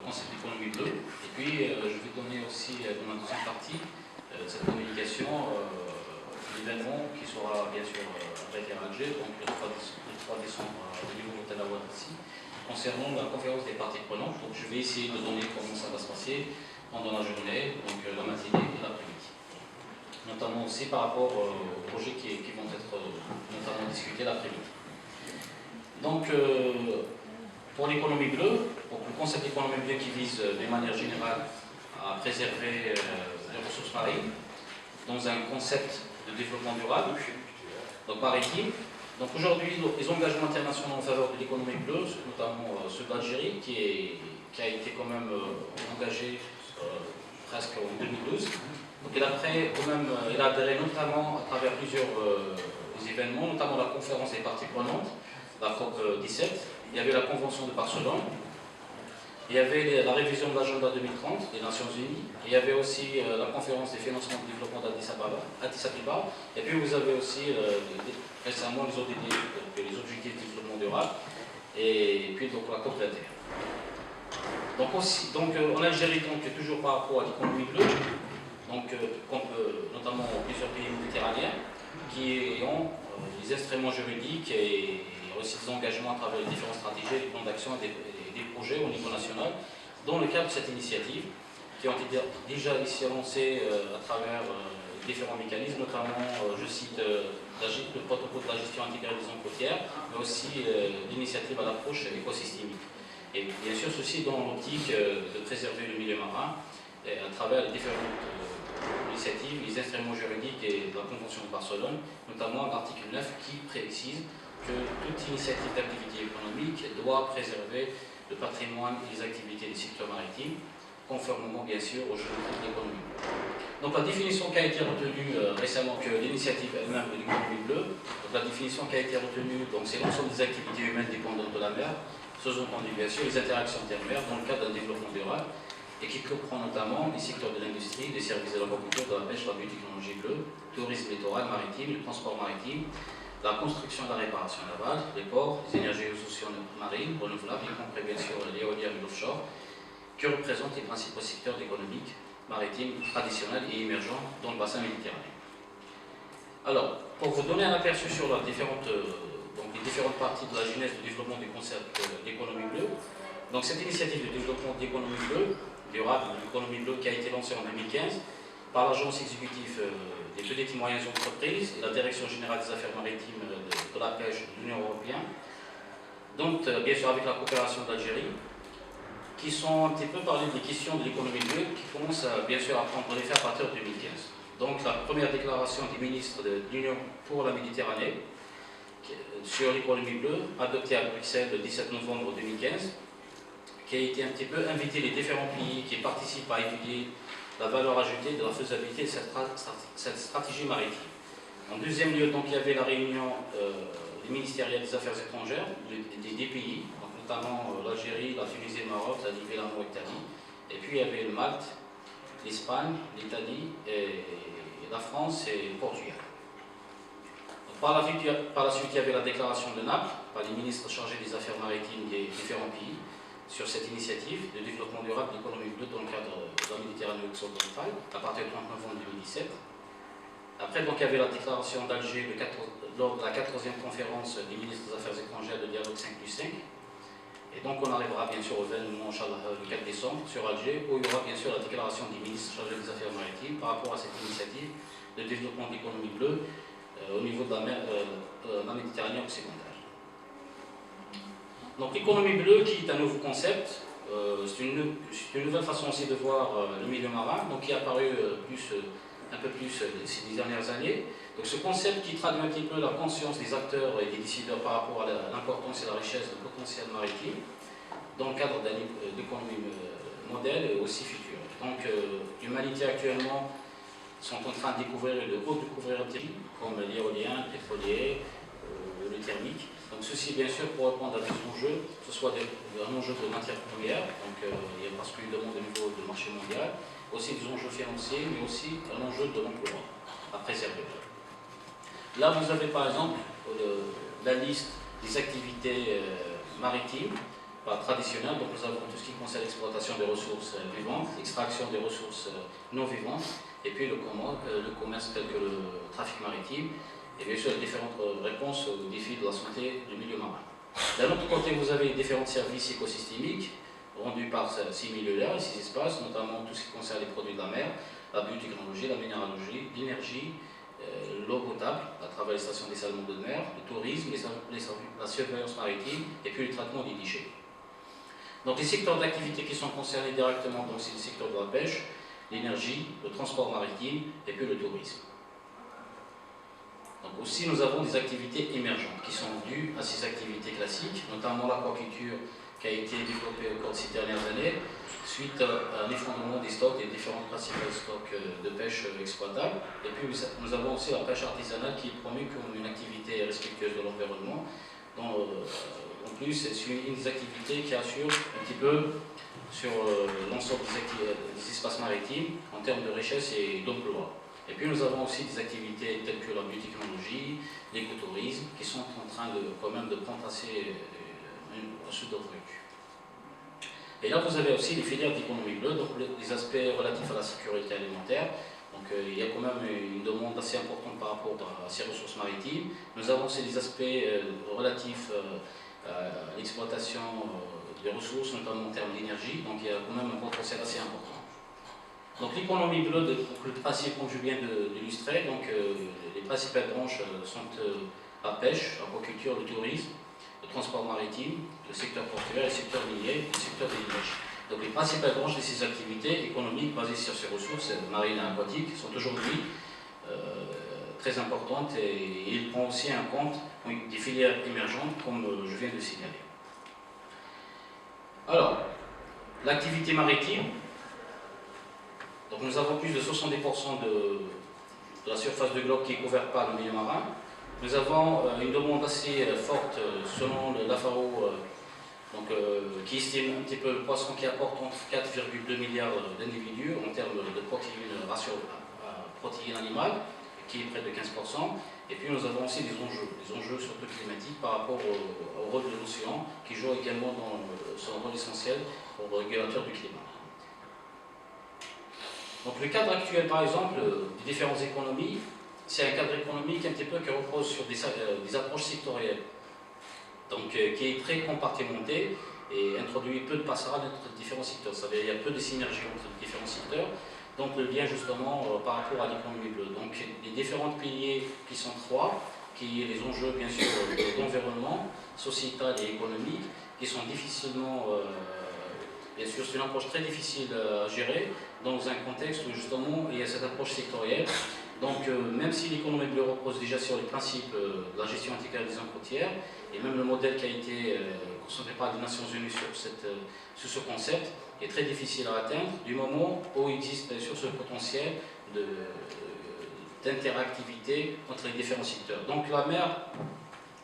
concept d'économie bleue. Et puis, je vais donner aussi, dans la deuxième partie de cette communication, l'événement qui sera bien sûr avec Alger, donc le 3 décembre au niveau de la ici, concernant la conférence des parties prenantes. Donc, je vais essayer de donner comment ça va se passer pendant la journée, donc la matinée et l'après-midi. Notamment aussi par rapport aux projets qui vont être notamment discutés l'après-midi. Donc, pour l'économie bleue, donc le concept d'économie bleue qui vise de manière générale à préserver les ressources marines dans un concept de développement durable, donc maritime. Donc aujourd'hui, les engagements internationaux en faveur de l'économie bleue, notamment ceux d'Algérie, qui a été quand même engagé presque en 2012. Donc il a adhéré notamment à travers plusieurs événements, notamment la conférence des parties prenantes, la COP 17. Il y avait la Convention de Barcelone, il y avait la révision de l'agenda 2030 des Nations Unies, il y avait aussi la conférence des financements de développement d'Addis Abeba, et puis vous avez aussi récemment les objectifs de développement durable, et puis donc la COP 21. Donc en Algérie, donc, toujours par rapport à l'économie bleue, donc, notamment plusieurs pays méditerranéens, qui ont des instruments juridiques et aussi des engagements à travers les différentes stratégies, des plans d'action et des projets au niveau national, dans le cadre de cette initiative, qui ont été déjà ici lancés à travers différents mécanismes, notamment, je cite, le protocole de la gestion intégrée des zones côtières, mais aussi l'initiative à l'approche écosystémique. Et bien sûr, ceci dans l'optique de préserver le milieu marin à travers les différentes initiatives, les instruments juridiques et la Convention de Barcelone, notamment l'article 9 qui précise que toute initiative d'activité économique doit préserver le patrimoine et les activités des secteurs maritimes, conformément bien sûr aux juridiques de l'économie. Donc la définition qui a été retenue récemment, que l'initiative elle-même de l'économie bleue, donc la définition qui a été retenue, c'est l'ensemble des activités humaines dépendantes de la mer, sous-entendu bien sûr les interactions terre-mer dans le cadre d'un développement durable, et qui comprend notamment les secteurs de l'industrie, des services de l'agriculture, de la pêche, de la biotechnologie bleue, tourisme littoral maritime, le transport maritime, la construction et la réparation navale, les ports, les énergies et ressources marines renouvelables, y compris bien sûr l'éolien et l'offshore, qui représentent les principaux secteurs économiques maritimes traditionnels et émergents dans le bassin méditerranéen. Alors, pour vous donner un aperçu sur les différentes parties de la genèse du développement du concept d'économie bleue, donc cette initiative de développement d'économie bleue, durable, l'économie bleue qui a été lancée en 2015 par l'Agence exécutive des petites et moyennes entreprises et la Direction générale des affaires maritimes de la pêche de l'Union européenne, donc bien sûr avec la coopération d'Algérie, qui sont un petit peu parlé des questions de l'économie bleue qui commencent bien sûr à prendre l'effet à partir de 2015. Donc la première déclaration des ministres de l'Union pour la Méditerranée sur l'économie bleue, adoptée à Bruxelles le 17 novembre 2015, qui a été un petit peu invité les différents pays qui participent à étudier la valeur ajoutée de la faisabilité de cette stratégie maritime. En deuxième lieu, donc, il y avait la réunion des ministériels des Affaires étrangères des pays, donc, notamment l'Algérie, la Tunisie, le Maroc, la Libye, la Mauritanie. Et puis il y avait le Malte, l'Espagne, l'Italie, et la France et le Portugal. Donc, par la suite, il y avait la déclaration de Naples par les ministres chargés des affaires maritimes des différents pays sur cette initiative de développement durable de l'économie bleue dans le cadre de la Méditerranée occidentale à partir du 30 novembre 2017. Après, donc, il y avait la déclaration d'Alger lors de la 14e conférence des ministres des Affaires étrangères de dialogue 5+5. Et donc, on arrivera bien sûr au événement le 4 décembre sur Alger, où il y aura bien sûr la déclaration des ministres chargés des Affaires maritimes par rapport à cette initiative de développement d'économie bleue au niveau de la Méditerranée occidentale. Donc l'économie bleue qui est un nouveau concept, c'est une nouvelle façon aussi de voir le milieu marin, donc qui est apparu un peu plus ces dernières années. Donc ce concept qui traduit un petit peu la conscience des acteurs et des décideurs par rapport à l'importance et la richesse du potentiel maritime dans le cadre d'une économie modèle et aussi future. Donc l'humanité actuellement sont en train de découvrir et de redécouvrir des techniques comme l'éolien, le pétrolier, le thermique. Donc ceci bien sûr pour répondre à des enjeux, que ce soit un enjeu de matière première, donc parce qu'il demande au niveau du marché mondial, aussi des enjeux financiers, mais aussi un enjeu de l'emploi à préserver. Là vous avez par exemple la liste des activités maritimes traditionnelle. Donc nous avons tout ce qui concerne l'exploitation des ressources vivantes, l'extraction des ressources non vivantes, et puis le commerce tel que le trafic maritime, et bien sûr les différentes réponses aux défis de la santé du milieu marin. D'un autre côté, vous avez les différents services écosystémiques rendus par ces milieux-là et ces espaces, notamment tout ce qui concerne les produits de la mer, la biotechnologie, la minéralogie, l'énergie, l'eau potable à travers les stations des salmons de mer, le tourisme, la surveillance maritime et puis le traitement des déchets. Donc les secteurs d'activité qui sont concernés directement, c'est le secteur de la pêche, l'énergie, le transport maritime et puis le tourisme. Donc aussi nous avons des activités émergentes qui sont dues à ces activités classiques, notamment l'aquaculture qui a été développée au cours de ces dernières années, suite à un effondrement des stocks, des différents principaux stocks de pêche exploitables. Et puis nous avons aussi la pêche artisanale qui est promue comme une activité respectueuse de l'environnement. En plus, c'est une des activités qui assure un petit peu sur l'ensemble des espaces maritimes en termes de richesse et d'emploi. Et puis nous avons aussi des activités telles que la biotechnologie, l'écotourisme, qui sont en train quand même de prendre assez d'autres véhicules. Et là, vous avez aussi les filières d'économie bleue, donc les aspects relatifs à la sécurité alimentaire. Donc il y a quand même une demande assez importante par rapport à ces ressources maritimes. Nous avons aussi des aspects relatifs à l'exploitation des ressources, notamment en termes d'énergie. Donc il y a quand même un potentiel assez important. Donc l'économie bleue, le principe comme je viens d'illustrer, donc les principales branches sont la pêche, l'aquaculture, le tourisme, le transport maritime, le secteur portuaire, le secteur minier, le secteur de l'énergie. Donc les principales branches de ces activités économiques basées sur ces ressources marines et aquatiques sont aujourd'hui très importantes et il prend aussi en compte des filières émergentes comme je viens de signaler. Alors, l'activité maritime, donc nous avons plus de 70% de la surface du globe qui est couverte par le milieu marin. Nous avons une demande assez forte selon la FAO, qui estime un petit peu le poisson qui apporte entre 4,2 milliards d'individus en termes de protéines, ratio protéines animales, qui est près de 15%. Et puis nous avons aussi des enjeux surtout climatiques par rapport au rôle de l'océan, qui joue également dans son rôle essentiel pour le régulateur du climat. Donc le cadre actuel, par exemple, des différentes économies, c'est un cadre économique un petit peu qui repose sur des approches sectorielles, donc qui est très compartimenté et introduit peu de passerelles entre différents secteurs. Ça veut dire qu'il y a peu de synergie entre les différents secteurs, donc le lien justement par rapport à l'économie bleue. Donc les différents piliers qui sont trois, qui est les enjeux bien sûr d'environnement, sociétal et économique, qui sont difficilement, bien sûr c'est une approche très difficile à gérer dans un contexte où justement il y a cette approche sectorielle. Donc même si l'économie bleue repose déjà sur les principes de la gestion intégrale des zones côtières, et même le modèle qui a été concentré par les Nations Unies sur ce concept est très difficile à atteindre du moment où il existe bien sûr ce potentiel d'interactivité entre les différents secteurs. Donc la mer,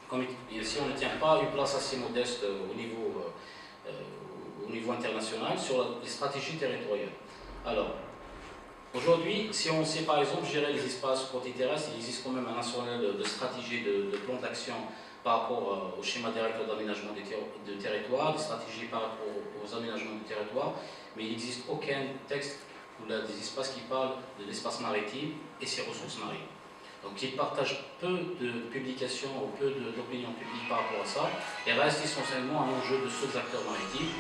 comme ici on ne tient pas une place assez modeste au niveau international sur les stratégies territoriales. Alors, aujourd'hui, si on sait par exemple gérer les espaces côté terrestre, il existe quand même un national de stratégie, de plan d'action par rapport au schéma directeur d'aménagement de territoire, des stratégies par rapport aux aménagements du territoire, mais il n'existe aucun texte ou là, des espaces qui parlent de l'espace maritime et ses ressources marines. Donc ils partagent peu de publications ou peu d'opinions publiques par rapport à ça et reste essentiellement un enjeu de seuls acteurs maritimes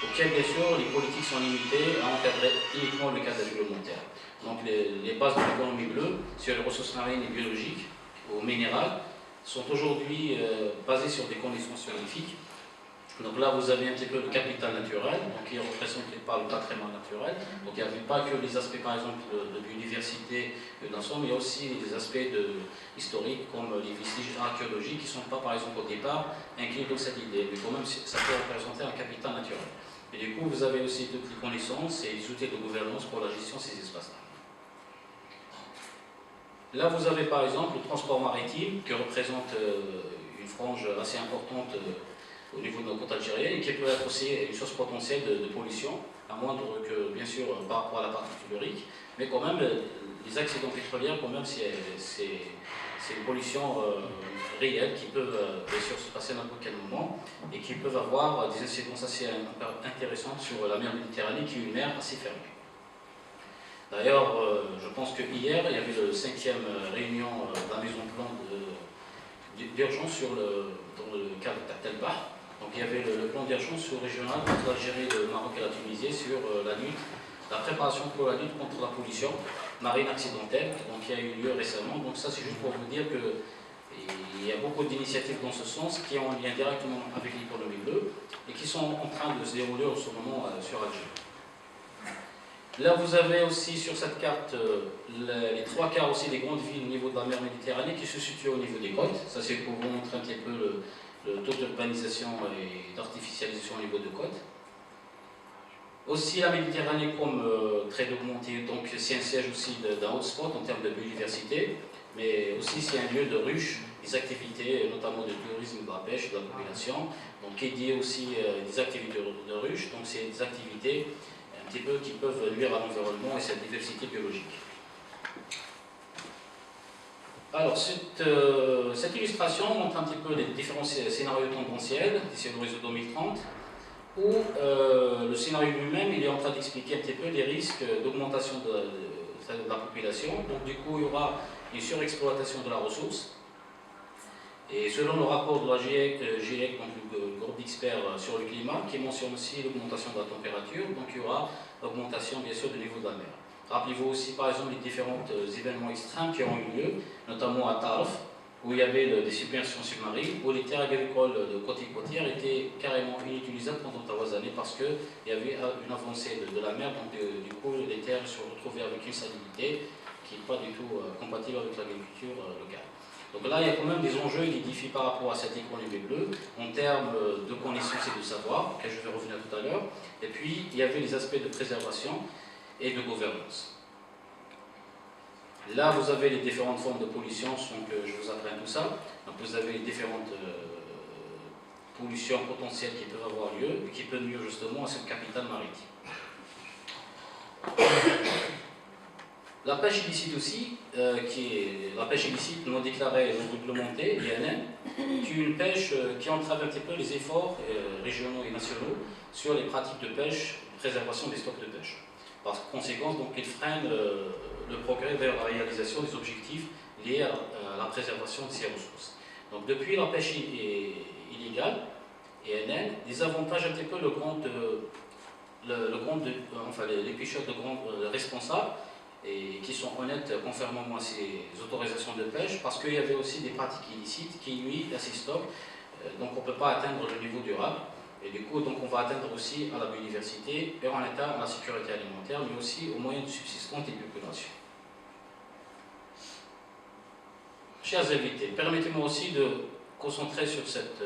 auxquels bien sûr les politiques sont limitées à encadrer uniquement le cadre réglementaire. Donc les bases de l'économie bleue sur les ressources marines et biologiques ou minérales sont aujourd'hui basées sur des connaissances scientifiques. Donc là, vous avez un petit peu le capital naturel, donc qui est représenté par le patrimoine naturel. Donc il n'y avait pas que les aspects, par exemple, de biodiversité d'ensemble, mais il y a aussi des aspects historiques, comme les vestiges archéologiques, qui ne sont pas, par exemple, au départ, inclus dans cette idée. Mais quand même, ça peut représenter un capital naturel. Et du coup, vous avez aussi toutes les connaissances et les outils de gouvernance pour la gestion de ces espaces-là. Là, vous avez, par exemple, le transport maritime, qui représente une frange assez importante au niveau de nos côtes algériennes et qui peut être aussi une source potentielle de pollution, à moindre que, bien sûr, par rapport à la partie tellurique, mais quand même, les accidents pétroliers, quand même, c'est c'est une pollution réelle qui peut bien sûr se passer à n'importe quel moment et qui peuvent avoir des incidences assez intéressantes sur la mer Méditerranée, qui est une mer assez fermée. D'ailleurs, je pense que hier, il y avait la 5e réunion de la maison plan d'urgence dans le cadre de Telbah. Donc il y avait le plan d'urgence régional entre l'Algérie, le Maroc et la Tunisie sur la préparation pour la lutte contre la pollution marine accidentelle, donc, qui a eu lieu récemment. Donc ça, c'est juste pour vous dire qu'il y a beaucoup d'initiatives dans ce sens qui ont un lien directement avec l'économie bleue et qui sont en train de se dérouler en ce moment sur Alger. Là, vous avez aussi sur cette carte les 3/4 aussi des grandes villes au niveau de la mer Méditerranée qui se situent au niveau des côtes. Ça, c'est pour vous montrer un petit peu le taux d'urbanisation et d'artificialisation au niveau des côtes. Aussi, la Méditerranée comme trait d'augmenter, donc c'est un siège aussi d'un hotspot en termes de biodiversité, mais aussi c'est un lieu de ruche, des activités, notamment de tourisme, de la pêche, de la population. Donc, qui est dit aussi des activités de ruche, donc c'est des activités un petit peu qui peuvent nuire à l'environnement et cette diversité biologique. Alors, cette illustration montre un petit peu les différents scénarios tendanciels d'ici à l'horizon 2030, où le scénario lui-même, il est en train d'expliquer un petit peu les risques d'augmentation de la population. Donc, du coup, il y aura une surexploitation de la ressource. Et selon le rapport de la GIEC, donc le groupe d'experts sur le climat, qui mentionne aussi l'augmentation de la température, donc il y aura augmentation bien sûr du niveau de la mer. Rappelez-vous aussi par exemple les différents événements extrêmes qui ont eu lieu, notamment à Tarf, où il y avait des submersions submarines, où les terres agricoles de côtières étaient carrément inutilisables pendant 3 années parce qu'il y avait une avancée de la mer, donc du coup les terres se retrouvaient avec une salinité qui n'est pas du tout compatible avec l'agriculture locale. Donc là, il y a quand même des enjeux et des défis par rapport à cette économie bleue, en termes de connaissances et de savoir, auxquels je vais revenir tout à l'heure. Et puis, il y avait les aspects de préservation et de gouvernance. Là, vous avez les différentes formes de pollution, donc je vous apprends tout ça. Donc vous avez les différentes pollutions potentielles qui peuvent avoir lieu et qui peuvent nuire justement à cette capitale maritime. La pêche illicite aussi, qui est la pêche illicite non déclarée et non réglementée, l'INN, qui est une pêche qui entrave un petit peu les efforts régionaux et nationaux sur les pratiques de pêche, de préservation des stocks de pêche. Par conséquent, donc, il freine le progrès vers la réalisation des objectifs liés à la préservation de ces ressources. Donc, depuis la pêche illégale, INN, les avantages un petit peu les pêcheurs de grands responsables, et qui sont honnêtes conformément à ces autorisations de pêche, parce qu'il y avait aussi des pratiques illicites qui nuisent à ces stocks, donc on ne peut pas atteindre le niveau durable, et du coup donc on va atteindre aussi à la biodiversité, et en état à la sécurité alimentaire, mais aussi aux moyens de subsistance des populations. Chers invités, permettez-moi aussi de concentrer sur cette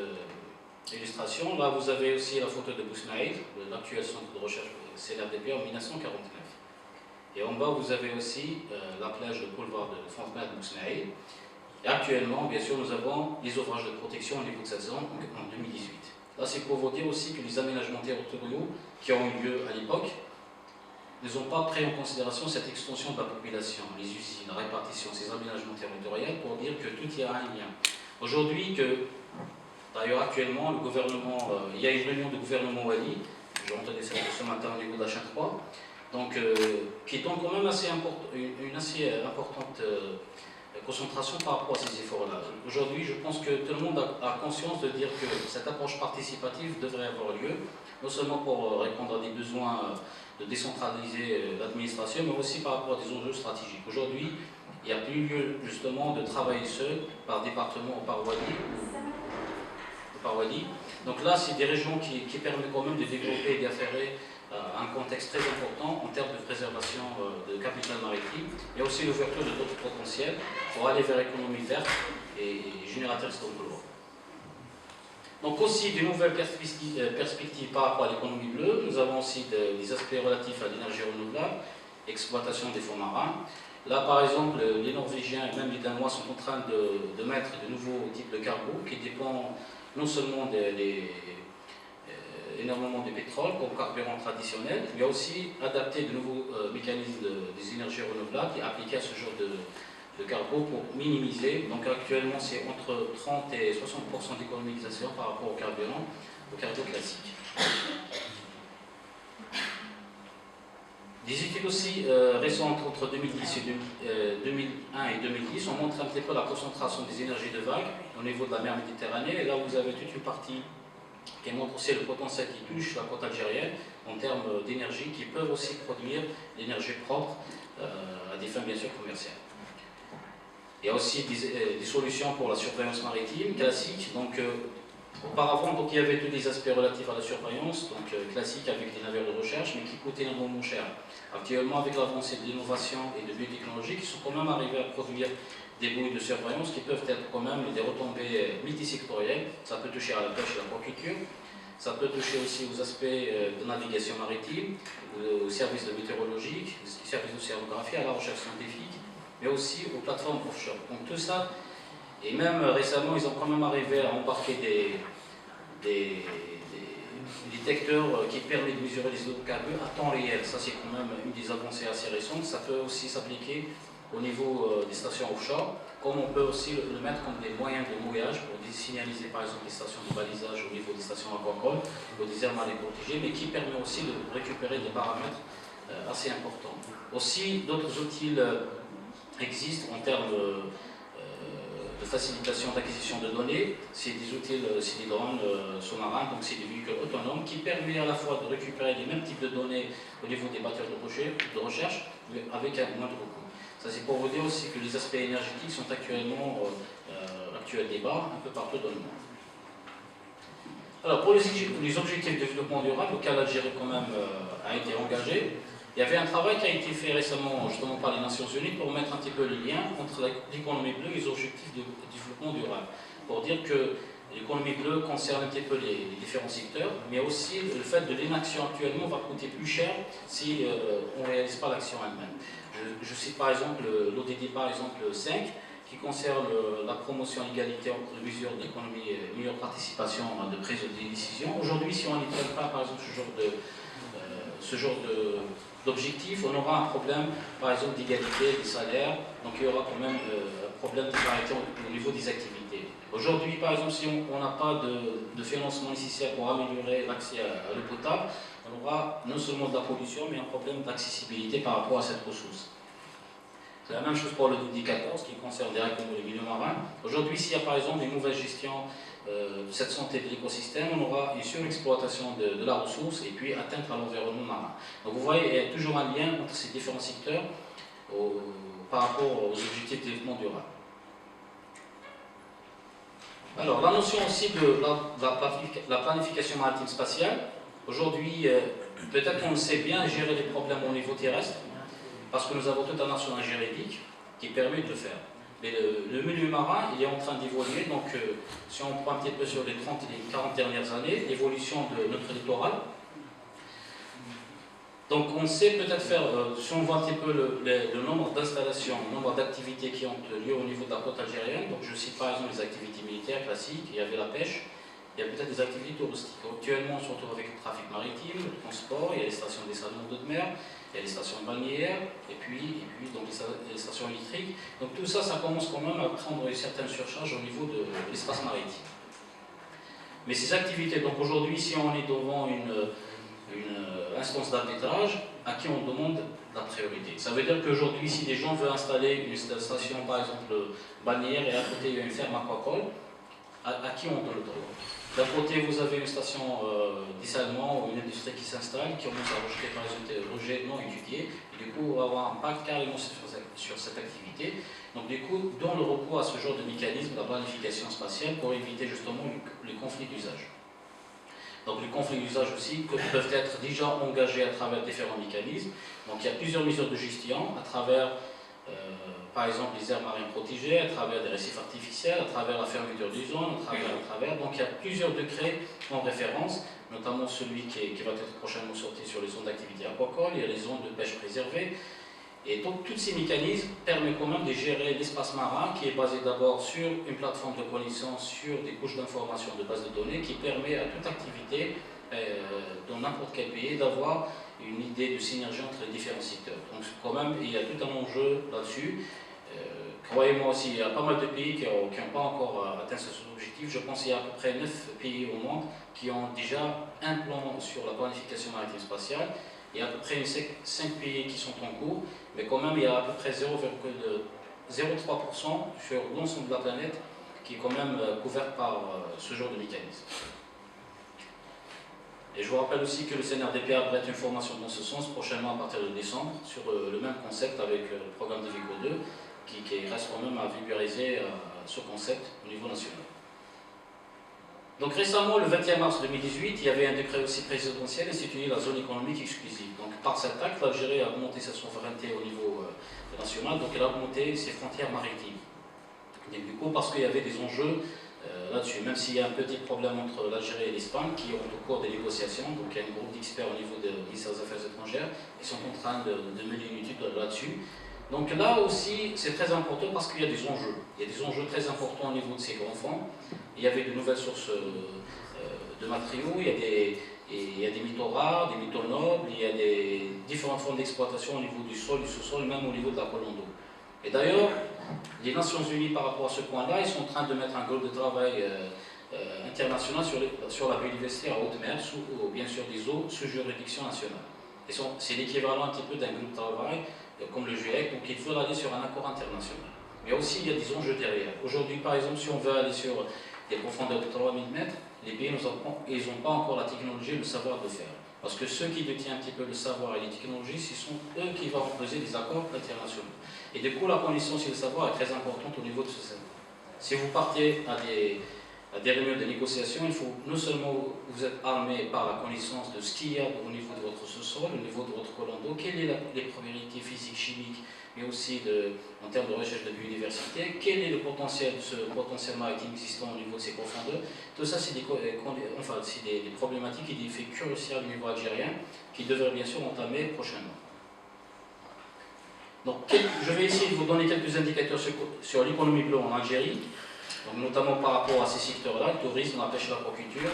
illustration. Là vous avez aussi la photo de Bousnaïd, de l'actuel centre de recherche CNRDP en 1949. Et en bas, vous avez aussi la plage de boulevard de Fontenay de Bousnaïd. Et actuellement, bien sûr, nous avons les ouvrages de protection au niveau de cette zone en 2018. Là, c'est pour vous dire aussi que les aménagements territoriaux qui ont eu lieu à l'époque ne ont pas pris en considération cette extension de la population, les usines, la répartition, ces aménagements territoriaux, pour dire que tout y a un lien. Aujourd'hui, d'ailleurs, actuellement, le gouvernement, il y a une réunion de gouvernement Wali, j'ai entendu ça ce matin au niveau de la chaîne 3, donc, qui donne quand même une assez importante concentration par rapport à ces efforts-là. Aujourd'hui, je pense que tout le monde a conscience de dire que cette approche participative devrait avoir lieu, non seulement pour répondre à des besoins de décentraliser l'administration, mais aussi par rapport à des enjeux stratégiques. Aujourd'hui, il n'y a plus lieu justement de travailler seul, par département ou par Wadi. Donc là, c'est des régions qui permettent quand même de développer et d'affairer un contexte très important en termes de préservation de capital maritime et aussi l'ouverture de d'autres potentiels pour aller vers l'économie verte et génératrice d'emplois. Donc aussi de nouvelles perspectives par rapport à l'économie bleue. Nous avons aussi des aspects relatifs à l'énergie renouvelable, exploitation des fonds marins. Là par exemple, les Norvégiens et même les Danois sont en train de mettre de nouveaux types de cargo qui dépendent non seulement énormément de pétrole comme carburant traditionnel, mais aussi adapter de nouveaux mécanismes des énergies renouvelables qui appliqués à ce genre de cargo pour minimiser. Donc actuellement, c'est entre 30 et 60% d'économisation par rapport au carburant classique. Des études aussi récentes entre 2010 et 2001 et 2010 ont montré un petit peu la concentration des énergies de vague au niveau de la mer Méditerranée. Et là, vous avez toute une partie qui montre aussi le potentiel qui touche la côte algérienne en termes d'énergie, qui peuvent aussi produire l'énergie propre à des fins bien sûr commerciales. Il y a aussi des solutions pour la surveillance maritime classique. Donc, auparavant, donc, il y avait tous les aspects relatifs à la surveillance, donc classique avec des navires de recherche, mais qui coûtaient énormément cher. Actuellement, avec l'avancée de l'innovation et de biotechnologie, qui sont quand même arrivés à produire des buoys de surveillance qui peuvent être quand même des retombées multisectorielles. Ça peut toucher à la pêche et à l'aquaculture, ça peut toucher aussi aux aspects de navigation maritime, aux services de météorologie, aux services d'océanographie, à la recherche scientifique, mais aussi aux plateformes offshore. Donc tout ça, et même récemment, ils ont quand même arrivé à embarquer des détecteurs qui permettent de mesurer les hydrocarbures à temps réel. Ça, c'est quand même une des avancées assez récentes. Ça peut aussi s'appliquer au niveau des stations offshore, comme on peut aussi le mettre comme des moyens de mouillage pour signaliser par exemple les stations de balisage au niveau des stations aquacoles ou des aires marines protégées, mais qui permet aussi de récupérer des paramètres assez importants. Aussi, d'autres outils existent en termes de facilitation d'acquisition de données. C'est des outils, c'est des drones sous-marins, donc c'est des véhicules autonomes qui permettent à la fois de récupérer les mêmes types de données au niveau des batteurs de recherche, mais avec un moindre coût. Ça, c'est pour vous dire aussi que les aspects énergétiques sont actuellement actuel débat un peu partout dans le monde. Alors, pour les objectifs de développement durable, auxquels l'Algérie quand même a été engagée, il y avait un travail qui a été fait récemment justement par les Nations Unies pour mettre un petit peu les liens entre l'économie bleue et les objectifs de développement durable. Pour dire que l'économie bleue concerne un petit peu les différents secteurs, mais aussi le fait de l'inaction actuellement va coûter plus cher si on ne réalise pas l'action elle-même. Je cite par exemple l'ODD par exemple 5, qui concerne la promotion de l'égalité entre les mesures d'économie et meilleure participation de prise de décision. Aujourd'hui, si on n'y prend pas par exemple ce genre d'objectif, on aura un problème par exemple d'égalité des salaires, donc il y aura quand même un problème de parité au niveau des activités. Aujourd'hui, par exemple, si on n'a pas de financement nécessaire pour améliorer l'accès à l'eau potable, on aura non seulement de la pollution, mais un problème d'accessibilité par rapport à cette ressource. C'est la même chose pour le DD 14 qui concerne directement les milieux marins. Aujourd'hui, s'il y a par exemple une mauvaise gestion de cette santé de l'écosystème, on aura une surexploitation de la ressource et puis atteinte à l'environnement marin. Donc vous voyez, il y a toujours un lien entre ces différents secteurs par rapport aux objectifs de développement durable. Alors, la notion aussi de la planification maritime spatiale. Aujourd'hui, peut-être qu'on sait bien gérer les problèmes au niveau terrestre, parce que nous avons tout un arsenal juridique qui permet de le faire. Mais le milieu marin, il est en train d'évoluer, donc si on prend un petit peu sur les 30 et les 40 dernières années, l'évolution de notre littoral. Donc on sait peut-être faire, si on voit un petit peu le nombre d'installations, le nombre d'activités qui ont lieu au niveau de la côte algérienne, donc je cite par exemple les activités militaires classiques, il y avait la pêche, il y a peut-être des activités touristiques. Actuellement, on se retrouve avec le trafic maritime, le transport, il y a les stations de dessalement d'eau de mer, il y a les stations balnéaires, et puis donc les stations électriques. Donc tout ça, ça commence quand même à prendre une certaine surcharge au niveau de l'espace maritime. Mais ces activités, donc aujourd'hui, si on est devant une instance d'arbitrage, à qui on demande la priorité. Ça veut dire qu'aujourd'hui, si des gens veulent installer une station, par exemple, balnéaire, et à côté il y a une ferme aquacole, à qui on donne le droit? D'un côté, vous avez une station dessalement ou une industrie qui s'installe, qui commence à rejeter par exemple des rejets non étudiés, et du coup, on va avoir un impact carrément sur cette activité. Donc, du coup, dans le recours à ce genre de mécanisme, la planification spatiale, pour éviter justement les conflits d'usage. Donc, les conflits d'usage aussi peuvent être déjà engagés à travers différents mécanismes. Donc, il y a plusieurs mesures de gestion à travers par exemple les aires marines protégées, à travers des récifs artificiels, à travers la fermeture des zones, à travers. Donc il y a plusieurs décrets en référence, notamment celui qui va être prochainement sorti sur les zones d'activité aquacole, il y a les zones de pêche préservées. Et donc tous ces mécanismes permettent quand même de gérer l'espace marin qui est basé d'abord sur une plateforme de connaissances, sur des couches d'informations de base de données qui permet à toute activité dans n'importe quel pays d'avoir une idée de synergie entre les différents secteurs. Donc quand même, il y a tout un enjeu là-dessus croyez-moi aussi, il y a pas mal de pays qui n'ont pas encore atteint ce objectif. Je pense qu'il y a à peu près 9 pays au monde qui ont déjà un plan sur la planification maritime spatiale. Il y a à peu près 5 pays qui sont en cours, mais quand même il y a à peu près 0,03% sur l'ensemble de la planète qui est quand même couvert par ce genre de mécanisme. Et je vous rappelle aussi que le CNRDP abrite une formation dans ce sens prochainement à partir de décembre sur le même concept avec le programme de Vico 2 qui reste quand même à vulgariser ce concept au niveau national. Donc récemment, le 21 mars 2018, il y avait un décret aussi présidentiel institué la zone économique exclusive. Donc par cet acte, l'Algérie a augmenté sa souveraineté au niveau national, donc elle a augmenté ses frontières maritimes. Et du coup, parce qu'il y avait des enjeux là-dessus, même s'il y a un petit problème entre l'Algérie et l'Espagne qui ont au cours des négociations, donc il y a un groupe d'experts au niveau du ministère des Affaires étrangères qui sont en train de mener une étude là-dessus. Donc là aussi, c'est très important parce qu'il y a des enjeux. Il y a des enjeux très importants au niveau de ces grands fonds. Il y avait de nouvelles sources de matériaux, il y a des métaux rares, des métaux nobles, il y a des différentes formes d'exploitation au niveau du sol, du sous-sol, même au niveau de la colonne d'eau. Et d'ailleurs, les Nations Unies, par rapport à ce point-là, ils sont en train de mettre un groupe de travail international sur la biodiversité en haute mer, bien sûr des eaux sous juridiction nationale. C'est l'équivalent un petit peu d'un groupe de travail comme le GIEC, donc il faut aller sur un accord international. Mais aussi, il y a des enjeux derrière. Aujourd'hui, par exemple, si on veut aller sur des profondeurs de 3000 mètres, les pays n'ont pas encore la technologie et le savoir de faire. Parce que ceux qui détiennent un petit peu le savoir et les technologies, ce sont eux qui vont imposer des accords internationaux. Et du coup, la connaissance et le savoir est très importante au niveau de ce secteur. Si vous partez à des réunions de négociation, il faut non seulement vous êtes armé par la connaissance de ce qu'il y a au niveau de votre sous-sol, au niveau de votre colonne d'eau, quelles sont les probabilités physiques, chimiques, mais aussi en termes de recherche de biodiversité, quel est le potentiel de ce potentiel maritime existant au niveau de ces profondeurs. Tout ça, c'est des problématiques et des faits cruciaux au niveau algérien qui devraient bien sûr entamer prochainement. Donc, je vais essayer de vous donner quelques indicateurs sur l'économie bleue en Algérie, donc, notamment par rapport à ces secteurs-là, le tourisme, la pêche et l'aquaculture,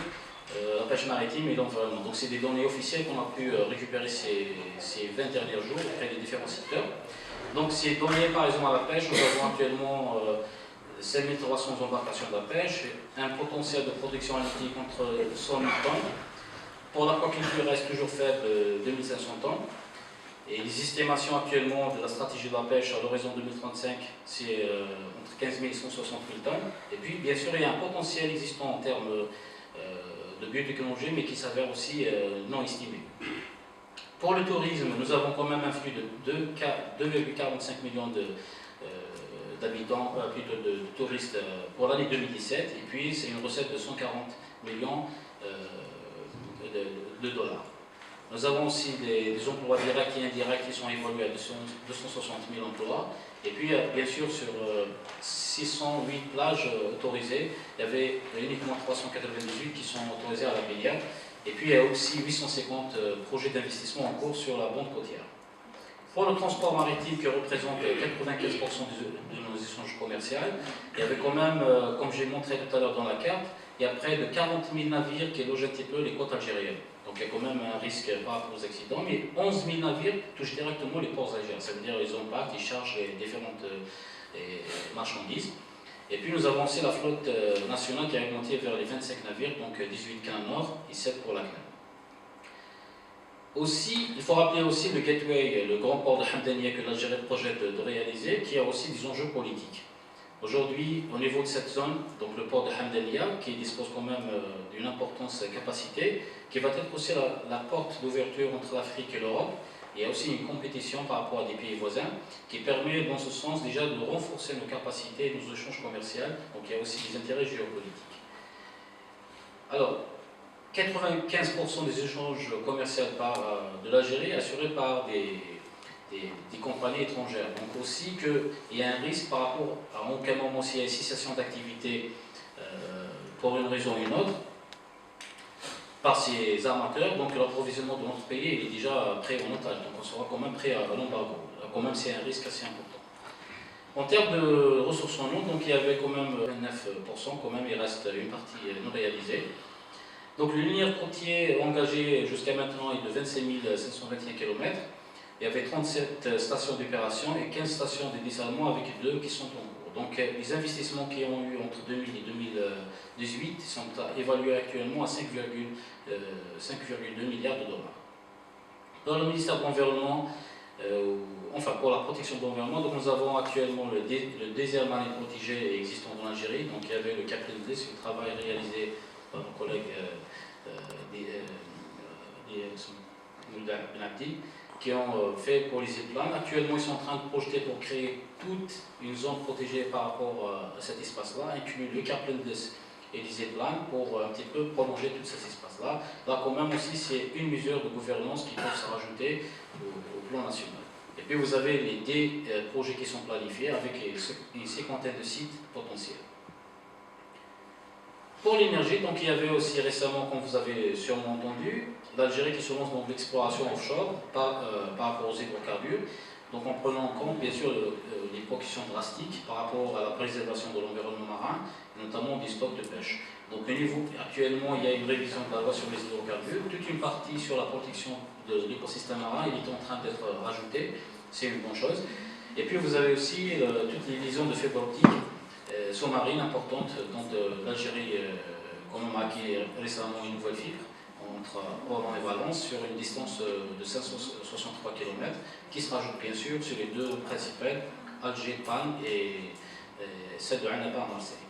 la pêche maritime et l'environnement. Donc, c'est des données officielles qu'on a pu récupérer ces 20 derniers jours auprès des différents secteurs. Donc, ces données, par exemple, à la pêche, nous avons actuellement 5300 embarcations de la pêche, un potentiel de production halieutique entre 100 000 tonnes. Pour l'aquaculture, il reste toujours faible, 2500 tonnes. Et les estimations actuellement de la stratégie de la pêche à l'horizon 2035, c'est entre 15 000 et 160 000 tonnes. Et puis, bien sûr, il y a un potentiel existant en termes de biotechnologie, mais qui s'avère aussi non estimé. Pour le tourisme, nous avons quand même un flux de 2,45 millions d'habitants, plutôt de touristes pour l'année 2017. Et puis, c'est une recette de 140 millions de dollars. Nous avons aussi des emplois directs et indirects qui sont évalués à 260 000 emplois. Et puis, bien sûr, sur 608 plages autorisées, il y avait uniquement 398 qui sont autorisées à la baignade. Et puis, il y a aussi 850 projets d'investissement en cours sur la bande côtière. Pour le transport maritime, qui représente 95% de nos échanges commerciaux, il y avait quand même, comme j'ai montré tout à l'heure dans la carte, il y a près de 40 000 navires qui logent un petit peu les côtes algériennes. Donc il y a quand même un risque par rapport aux accidents, mais 11 000 navires touchent directement les ports algériens. Ça veut dire qu'ils impactent, ils chargent les différentes marchandises. Et puis nous avons aussi la flotte nationale qui a augmenté vers les 25 navires, donc 18 CAN Nord et 7 pour la CNAM. Aussi, il faut rappeler aussi le gateway, le grand port de Hamdania que l'Algérie projette de réaliser, qui a aussi des enjeux politiques. Aujourd'hui, au niveau de cette zone, donc le port de Hamdania, qui dispose quand même d'une importante capacité, qui va être aussi la porte d'ouverture entre l'Afrique et l'Europe. Il y a aussi une compétition par rapport à des pays voisins qui permet dans ce sens déjà de renforcer nos capacités et nos échanges commerciaux. Donc il y a aussi des intérêts géopolitiques. Alors, 95% des échanges commerciaux de l'Algérie assurés par des compagnies étrangères. Donc aussi qu'il y a un risque par rapport à en quel moment s'il y a une cessation d'activité pour une raison ou une autre par ces armateurs, donc l'approvisionnement de notre pays il est déjà prêt en otage, donc on sera quand même prêt à l'embargo. Quand même c'est un risque assez important. En termes de ressources en eau, donc il y avait quand même 29%, quand même il reste une partie non réalisée. Donc le linéaire côtier engagé jusqu'à maintenant est de 27 521 km. il y avait 37 stations d'opération et 15 stations de dessalement avec 2 qui sont en cours. Donc les investissements qui ont eu entre 2000 et 2018 sont évalués actuellement à 5,2 milliards de dollars. Dans le ministère de l'Environnement, enfin pour la protection de l'environnement, donc nous avons actuellement le désert marin protégé existant en Algérie. Donc il y avait le Kaplan List, le travail réalisé par nos collègues Benabdi, qui ont fait pour les îles Planes. Actuellement, ils sont en train de projeter pour créer toute une zone protégée par rapport à cet espace-là, inclus le Kaplan List et les îles Planes, pour un petit peu prolonger tout cet espace-là. Là, quand même aussi, c'est une mesure de gouvernance qui peut se rajouter au plan national. Et puis, vous avez les 10 projets qui sont planifiés avec une cinquantaine de sites potentiels. Pour l'énergie, donc il y avait aussi récemment, comme vous avez sûrement entendu, l'Algérie qui se lance dans l'exploration offshore par rapport aux hydrocarbures, donc en prenant en compte bien sûr les précautions drastiques par rapport à la préservation de l'environnement marin, notamment des stocks de pêche. Donc au niveau, actuellement, il y a une révision de la loi sur les hydrocarbures, toute une partie sur la protection de l'écosystème marin, il est en train d'être rajouté, c'est une bonne chose. Et puis vous avez aussi toutes les liaisons de fibre optique sous-marine importante, dont l'Algérie quand même a acquis récemment une nouvelle fibre entre Oran et Valence sur une distance de 563 km qui se rajoute bien sûr sur les 2 principales, Alger, Panne et celle de Annaba à Marseille.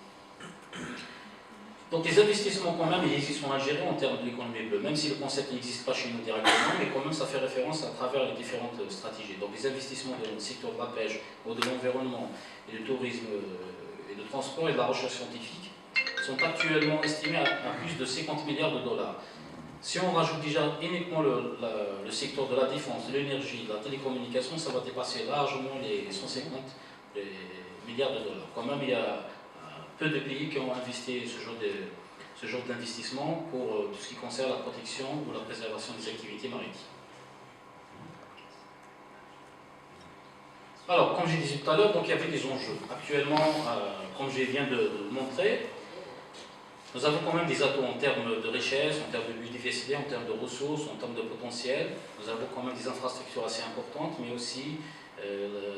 Donc les investissements quand même, ils existent en Algérie en termes de l'économie bleue, même si le concept n'existe pas chez nous directement, mais quand même ça fait référence à travers les différentes stratégies. Donc les investissements dans le secteur de la pêche, ou de l'environnement et du tourisme et de transport et de la recherche scientifique sont actuellement estimés à plus de 50 milliards de dollars. Si on rajoute déjà uniquement le secteur de la défense, de l'énergie, de la télécommunication, ça va dépasser largement les 150 milliards de dollars. Quand même, il y a peu de pays qui ont investi ce genre d'investissement pour tout ce qui concerne la protection ou la préservation des activités maritimes. Alors, comme j'ai dit tout à l'heure, il y avait des enjeux. Actuellement, comme je viens de le montrer, nous avons quand même des atouts en termes de richesse, en termes de biodiversité, en termes de ressources, en termes de potentiel. Nous avons quand même des infrastructures assez importantes, mais aussi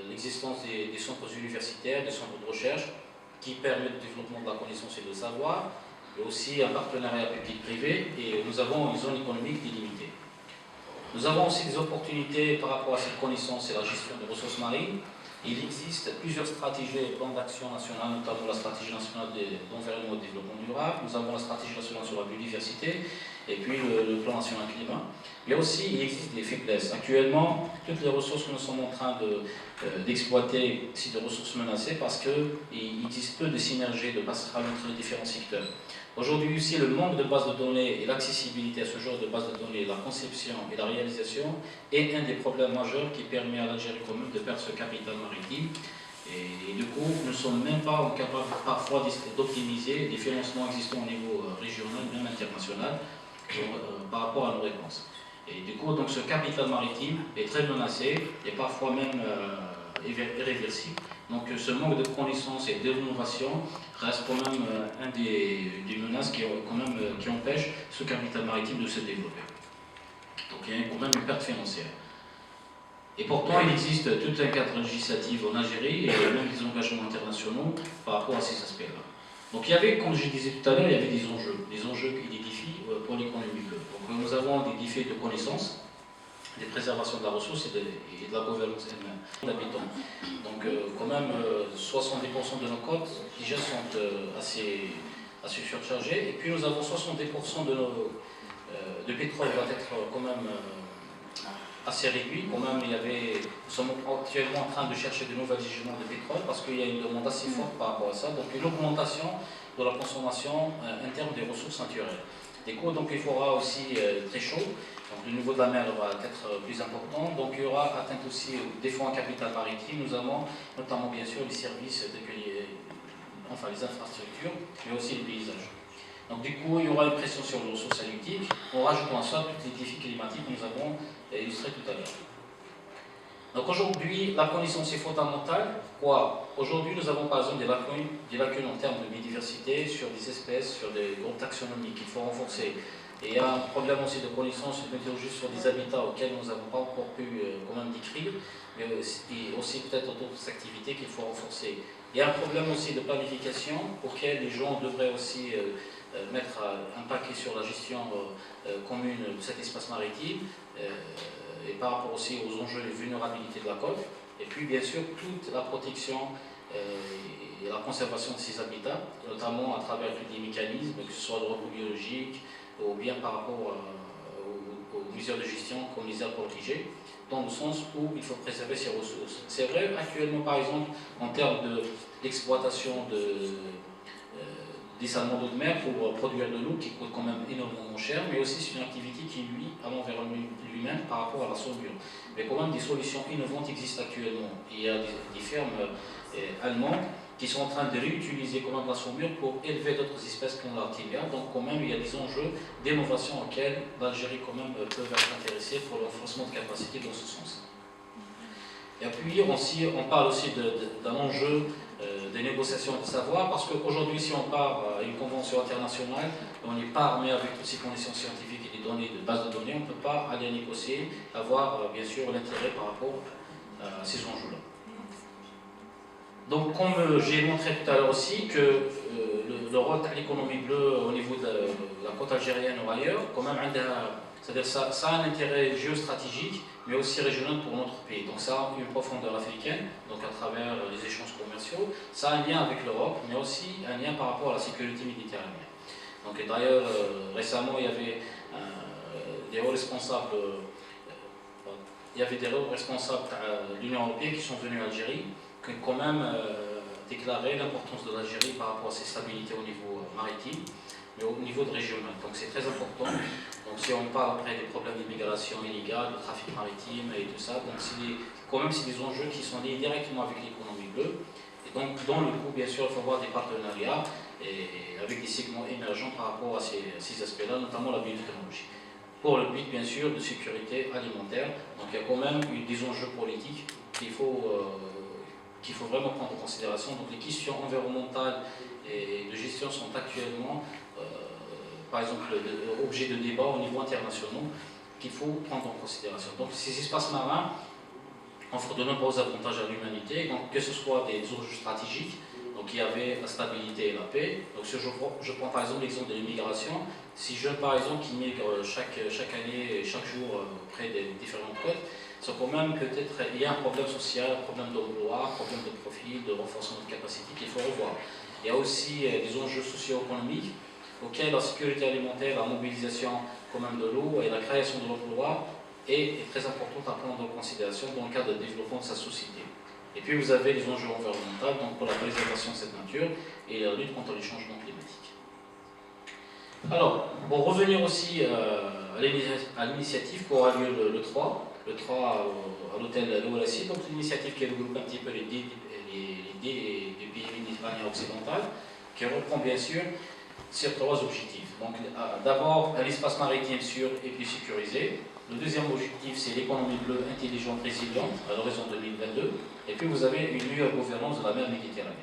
l'existence des centres universitaires, des centres de recherche qui permettent le développement de la connaissance et du savoir, et aussi un partenariat public-privé, et nous avons une zone économique délimitée. Nous avons aussi des opportunités par rapport à cette connaissance et la gestion des ressources marines. Il existe plusieurs stratégies et plans d'action nationaux, notamment la stratégie nationale d'environnement et de développement durable. Nous avons la stratégie nationale sur la biodiversité et puis le plan national climat. Mais aussi, il existe des faiblesses. Actuellement, toutes les ressources que nous sommes en train d'exploiter, c'est des ressources menacées parce qu'il existe peu de synergie, de passerelle entre les différents secteurs. Aujourd'hui aussi, le manque de bases de données et l'accessibilité à ce genre de bases de données, la conception et la réalisation est un des problèmes majeurs qui permet à l'Algérie commune de perdre ce capital maritime. Et du coup, nous ne sommes même pas capables parfois d'optimiser les financements existants au niveau régional, même international, par rapport à nos réponses. Et du coup, donc, ce capital maritime est très menacé et parfois même irréversible. Donc ce manque de connaissances et d'innovation reste quand même un des menaces qui empêchent ce capital maritime de se développer. Donc il y a quand même une perte financière. Et pourtant il existe tout un cadre législatif en Algérie et même des engagements internationaux par rapport à ces aspects-là. Donc il y avait, comme je disais tout à l'heure, il y avait des enjeux et des défis pour l'économie bleue. Donc nous avons des défis de connaissances, des préservations de la ressource et de la gouvernance elle-même d'habitants. Donc quand même 70% de nos côtes déjà sont assez surchargées, et puis nous avons 70% de pétrole va être quand même assez réduit. Quand même, nous sommes actuellement en train de chercher de nouveaux gisements de pétrole parce qu'il y a une demande assez forte par rapport à ça. Donc une augmentation de la consommation interne des ressources naturelles. Donc il faudra aussi très chaud. Donc le niveau de la mer va être plus important. Donc il y aura atteinte aussi des fonds en capital maritime. Nous avons notamment bien sûr les services, les infrastructures, mais aussi les paysages. Donc du coup, il y aura une pression sur les ressources halieutiques, en rajoutant à ça tous les défis climatiques que nous avons illustrés tout à l'heure. Donc aujourd'hui, la connaissance est fondamentale. Aujourd'hui, nous avons par exemple des lacunes en termes de biodiversité, sur des espèces, sur des groupes taxonomiques qu'il faut renforcer Et il y a un problème aussi de connaissance et de météorologie sur des habitats auxquels nous n'avons pas encore pu quand même décrire, mais aussi peut-être d'autres activités qu'il faut renforcer. Il y a un problème aussi de planification auquel les gens devraient aussi mettre un paquet sur la gestion commune de cet espace maritime et par rapport aussi aux enjeux et vulnérabilités de la côte. Et puis bien sûr toute la protection et la conservation de ces habitats, notamment à travers tous les mécanismes, que ce soit de repos biologique ou bien par rapport aux mesures de gestion comme les aires protégées, dans le sens où il faut préserver ces ressources. C'est vrai, actuellement par exemple, en termes d'exploitation des salmons d'eau de mer pour produire de l'eau qui coûte quand même énormément cher, mais aussi c'est une activité qui nuit à l'environnement lui-même par rapport à la saumure. Mais quand même des solutions innovantes existent actuellement. Il y a des fermes allemandes qui sont en train de réutiliser quand même la saumure pour élever d'autres espèces comme l'artémia. Donc quand même il y a des enjeux d'innovation auxquels l'Algérie quand même peut être intéressée pour le renforcement de capacité dans ce sens. Et puis on parle aussi d'un enjeu des négociations de savoir, parce qu'aujourd'hui si on part à une convention internationale, on n'est pas armé avec toutes ces connaissances scientifiques et des données de base de données, on ne peut pas aller négocier, avoir bien sûr l'intérêt par rapport à ces enjeux-là. Donc, comme j'ai montré tout à l'heure aussi, que le rôle de l'économie bleue au niveau de la côte algérienne ou ailleurs, quand même, c'est-à-dire ça a un intérêt géostratégique, mais aussi régional pour notre pays. Donc, ça a une profondeur africaine, donc à travers les échanges commerciaux. Ça a un lien avec l'Europe, mais aussi un lien par rapport à la sécurité méditerranéenne. Donc, d'ailleurs, récemment, il y avait des hauts responsables. Il y avait des hauts responsables de l'Union européenne qui sont venus en Algérie, qui ont quand même déclaré l'importance de l'Algérie par rapport à ses stabilités au niveau maritime, mais au niveau de régional. Donc c'est très important. Donc si on parle après des problèmes d'immigration illégale, de trafic maritime et tout ça, donc quand même c'est des enjeux qui sont liés directement avec l'économie bleue. Et donc dans le coup, bien sûr, il faut avoir des partenariats avec des segments émergents par rapport à ces aspects-là, notamment la biotechnologie. Pour le but, bien sûr, de sécurité alimentaire. Donc il y a quand même des enjeux politiques qu'il faut vraiment prendre en considération. Donc les questions environnementales et de gestion sont actuellement, par exemple, objets de débat au niveau international qu'il faut prendre en considération. Donc ces espaces marins offrent de nombreux avantages à l'humanité, donc que ce soit des enjeux stratégiques, donc il y avait la stabilité et la paix. Donc si je prends par exemple l'exemple de l'immigration, si je par exemple qui migrent chaque année et chaque jour près des différentes côtes, c'est quand même peut-être il y a un problème social, un problème d'emploi, un problème de profil, de renforcement de capacité qu'il faut revoir. Il y a aussi des enjeux socio-économiques auxquels la sécurité alimentaire, la mobilisation quand même de l'eau et la création de l'emploi est très importante à prendre en considération dans le cadre de développement de sa société. Et puis vous avez les enjeux environnementaux donc pour la préservation de cette nature et la lutte contre les changements climatiques. Alors, pour revenir aussi à l'initiative qui aura lieu le 3 à l'hôtel Loualassi, donc l'initiative qui regroupe un petit peu les pays méditerranéens occidentaux, qui reprend bien sûr ces trois objectifs. Donc d'abord un espace maritime sûr et plus sécurisé. Le deuxième objectif c'est l'économie bleue intelligente résiliente à l'horizon 2022. Et puis vous avez une meilleure gouvernance de la mer Méditerranée.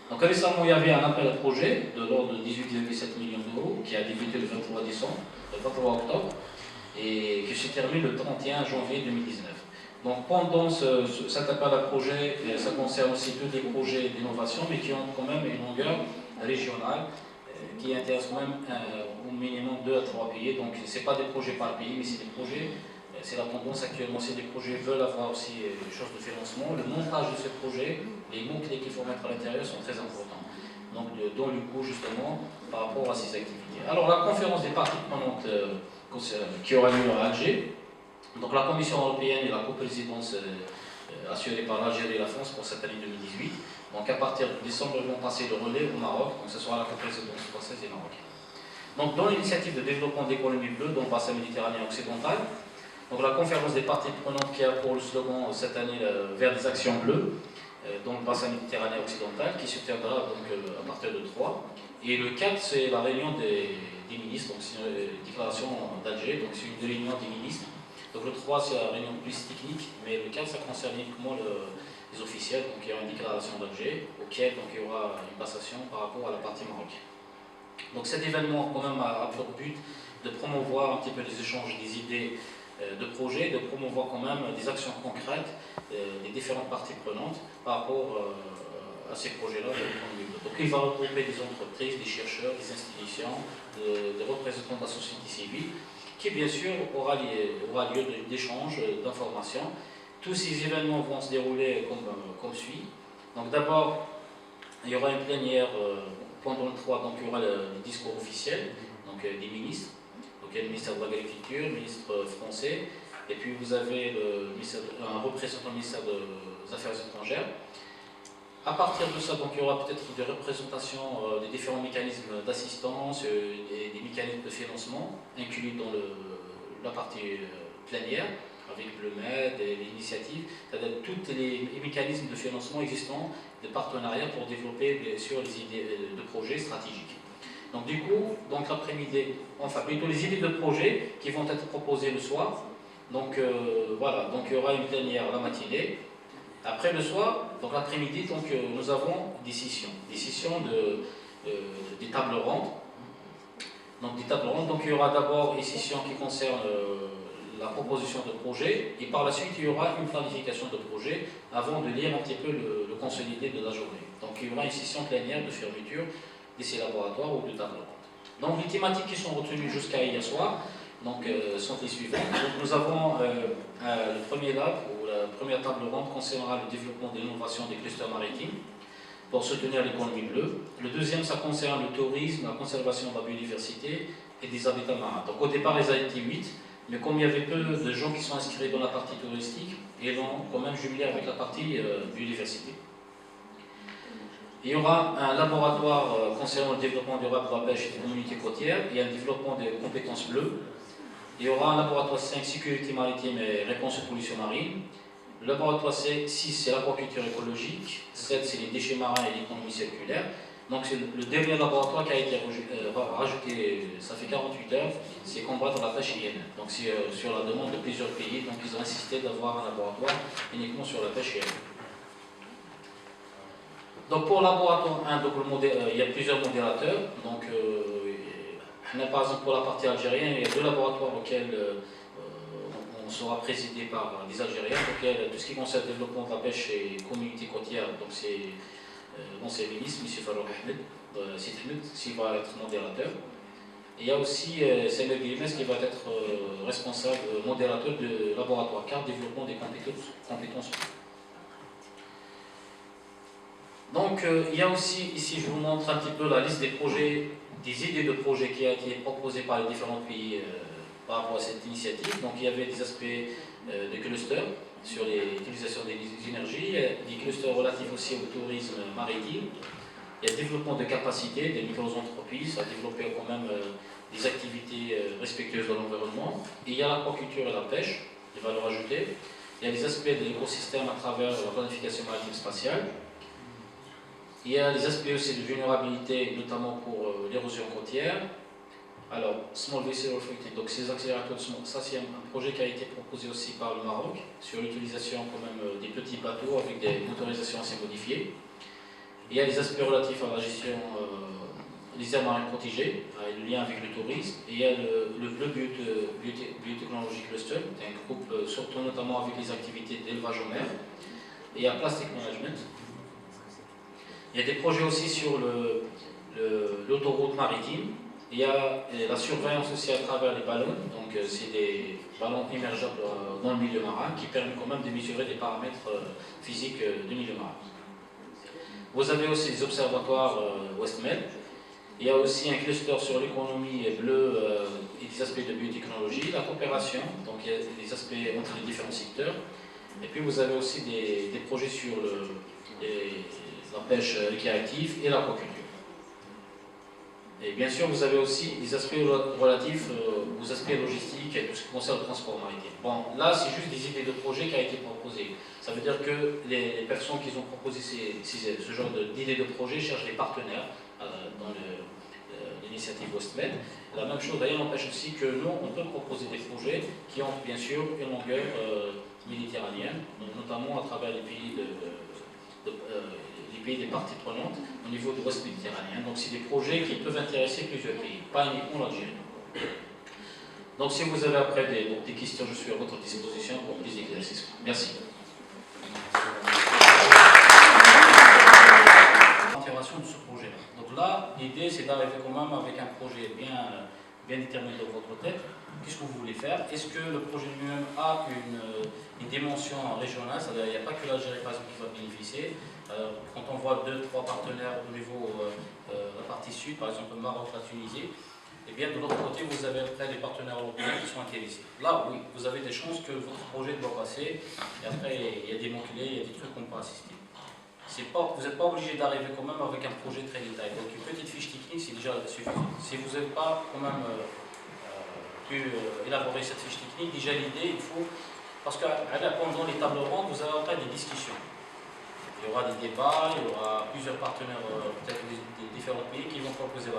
Donc récemment il y avait un appel à projet de l'ordre de 18,7 millions d'euros qui a débuté le 23 octobre et qui se termine le 31 janvier 2019. Donc pendant cet appel à projet, ça concerne aussi tous les projets d'innovation, mais qui ont quand même une longueur régionale, qui intéresse quand même au minimum 2 à 3 pays. Donc ce n'est pas des projets par pays, mais c'est des projets, c'est la tendance actuellement, c'est des projets veulent avoir aussi des choses de financement. Le montage de ces projets, les mots-clés qu'il faut mettre à l'intérieur sont très importants. Donc dans le coup justement par rapport à ces activités. Alors la conférence des parties prenantes qui aura lieu à Alger. Donc la Commission européenne et la coprésidence assurée par l'Algérie et la France pour cette année 2018. Donc à partir de décembre, ils vont passer le relais au Maroc, donc ce sera la coprésidence française et marocaine. Donc dans l'initiative de développement de l'économie bleue dans le bassin méditerranéen occidental, donc la conférence des parties prenantes qui a pour le slogan cette année vers des actions bleues dans le bassin méditerranéen occidental, qui se tiendra donc à partir de 3. Et le 4, c'est la réunion des ministres, donc c'est une déclaration d'Alger, donc c'est une réunion des ministres. Donc le 3, c'est la réunion plus technique, mais le 4, ça concerne uniquement les officiels, donc il y aura une déclaration d'Alger, auquel donc, il y aura une passation par rapport à la partie marocaine. Donc cet événement quand même a pour but de promouvoir un petit peu les échanges des idées de projets, de promouvoir quand même des actions concrètes des différentes parties prenantes par rapport à ces projets-là. Donc il va regrouper des entreprises, des chercheurs, des institutions, des représentants de la société civile, qui bien sûr aura lieu d'échanges, d'informations. Tous ces événements vont se dérouler comme suit. Donc d'abord, il y aura une plénière pendant le 3, donc il y aura le discours officiel donc, des ministres. Donc il y a le ministère de l'Agriculture, le ministre français, et puis vous avez un représentant du ministère des Affaires étrangères. À partir de ça, donc, il y aura peut-être des représentations des différents mécanismes d'assistance et des mécanismes de financement inclus dans la partie plénière, avec le MED et l'initiative, c'est-à-dire tous les mécanismes de financement existants, de partenariat pour développer bien sûr les idées de projets stratégiques. Donc du coup, l'après-midi, enfin plutôt les idées de projets qui vont être proposées le soir. Donc voilà, donc il y aura une plénière la matinée. Après le soir, donc l'après-midi, donc nous avons des sessions des tables rondes. Donc des tables rondes, donc il y aura d'abord une session qui concerne la proposition de projet, et par la suite il y aura une planification de projet avant de lire un petit peu le consolidé de la journée. Donc il y aura une session plénière de fermeture de ces laboratoires ou de table ronde. Donc les thématiques qui sont retenues jusqu'à hier soir sont les suivantes. Donc, nous avons le premier lab, ou la première table ronde concernera le développement de l'innovation des clusters maritimes pour soutenir l'économie bleue. Le deuxième, ça concerne le tourisme, la conservation de la biodiversité et des habitats marins. Donc au départ, ils étaient 8, mais comme il y avait peu de gens qui sont inscrits dans la partie touristique, ils vont quand même jumeler avec la partie biodiversité. Il y aura un laboratoire concernant le développement durable de la pêche et des communautés côtières et un développement des compétences bleues. Il y aura un laboratoire 5, sécurité maritime et réponse aux pollutions marines. Le laboratoire 6, c'est l'aquaculture écologique. 7, c'est les déchets marins et l'économie circulaire. Donc c'est le dernier laboratoire qui a été rajouté, ça fait 48 heures, c'est combattre la pêche INN. Donc c'est sur la demande de plusieurs pays, donc ils ont insisté d'avoir un laboratoire uniquement sur la pêche INN. Donc pour le laboratoire 1, donc il y a plusieurs modérateurs. Donc par exemple pour la partie algérienne, il y a 2 laboratoires auxquels on sera présidé par des Algériens. Donc tout ce qui concerne le développement de la pêche et communauté côtière, donc c'est l'ancien ministre, M. Farouk Ahmed, qui va être modérateur. Et il y a aussi Samuel Guillemès qui va être responsable modérateur du laboratoire 4, développement des compétences. Donc il y a aussi, ici je vous montre un petit peu la liste des projets, des idées de projets qui a été proposées par les différents pays par rapport à cette initiative. Donc il y avait des aspects de clusters sur l'utilisation des énergies, des clusters relatifs aussi au tourisme maritime. Il y a le développement de capacités des micro-entreprises à développer quand même des activités respectueuses de l'environnement. Et il y a l'aquaculture et la pêche, des valeurs ajoutées. Il y a les aspects de l'écosystème à travers la planification maritime spatiale. Il y a les aspects aussi de vulnérabilité, notamment pour l'érosion côtière. Alors, Small Vessel Reflecting, donc ces accélérateurs, ça c'est un projet qui a été proposé aussi par le Maroc sur l'utilisation quand même des petits bateaux avec des motorisations assez modifiées. Il y a les aspects relatifs à la gestion des aires marines protégées, le lien avec le tourisme. Et il y a le Biotechnology Cluster, un groupe surtout notamment avec les activités d'élevage en mer. Et il y a Plastic Management. Il y a des projets aussi sur l'autoroute maritime. Il y a la surveillance aussi à travers les ballons, donc c'est des ballons immergeables dans le milieu marin qui permettent quand même de mesurer des paramètres physiques du milieu marin. Vous avez aussi les observatoires WestMed. Il y a aussi un cluster sur l'économie bleue et des aspects de biotechnologie, la coopération, donc il y a des aspects entre les différents secteurs. Et puis vous avez aussi des projets sur la pêche récréative et l'aquaculture. Et bien sûr, vous avez aussi des aspects relatifs aux aspects logistiques et tout ce qui concerne le transport maritime. Bon, là, c'est juste des idées de projet qui ont été proposées. Ça veut dire que les personnes qui ont proposé ce genre d'idées de projet cherchent des partenaires dans l'initiative WestMed. La même chose, d'ailleurs, n'empêche aussi que nous, on peut proposer des projets qui ont bien sûr une longueur méditerranéenne, notamment à travers les pays pays, des parties prenantes au niveau de l'Ouest méditerranéen. Donc c'est des projets qui peuvent intéresser plusieurs pays, pas uniquement l'Algérie. Donc si vous avez après des questions, je suis à votre disposition pour plus d'exercices. Merci. L'intégration de ce projet-là. Donc là, l'idée c'est d'arriver quand même avec un projet bien déterminé dans votre tête. Qu'est-ce que vous voulez faire? Est-ce que le projet lui-même a une dimension régionale? C'est-à-dire il n'y a pas que l'Algérie par exemple qui va bénéficier. Quand on voit 2-3 partenaires au niveau de la partie sud, par exemple le Maroc, la Tunisie, et bien de l'autre côté vous avez après des partenaires européens qui sont intéressés. Là oui, vous avez des chances que votre projet doit passer, et après il y a des mots-clés, il y a des trucs qu'on peut assister. Vous n'êtes pas obligé d'arriver quand même avec un projet très détaillé. Donc une petite fiche technique c'est déjà suffisant. Si vous n'avez pas quand même pu élaborer cette fiche technique, déjà l'idée il faut, parce que pendant les tables rondes vous avez après des discussions. Il y aura des débats, il y aura plusieurs partenaires, peut-être des différents pays qui vont proposer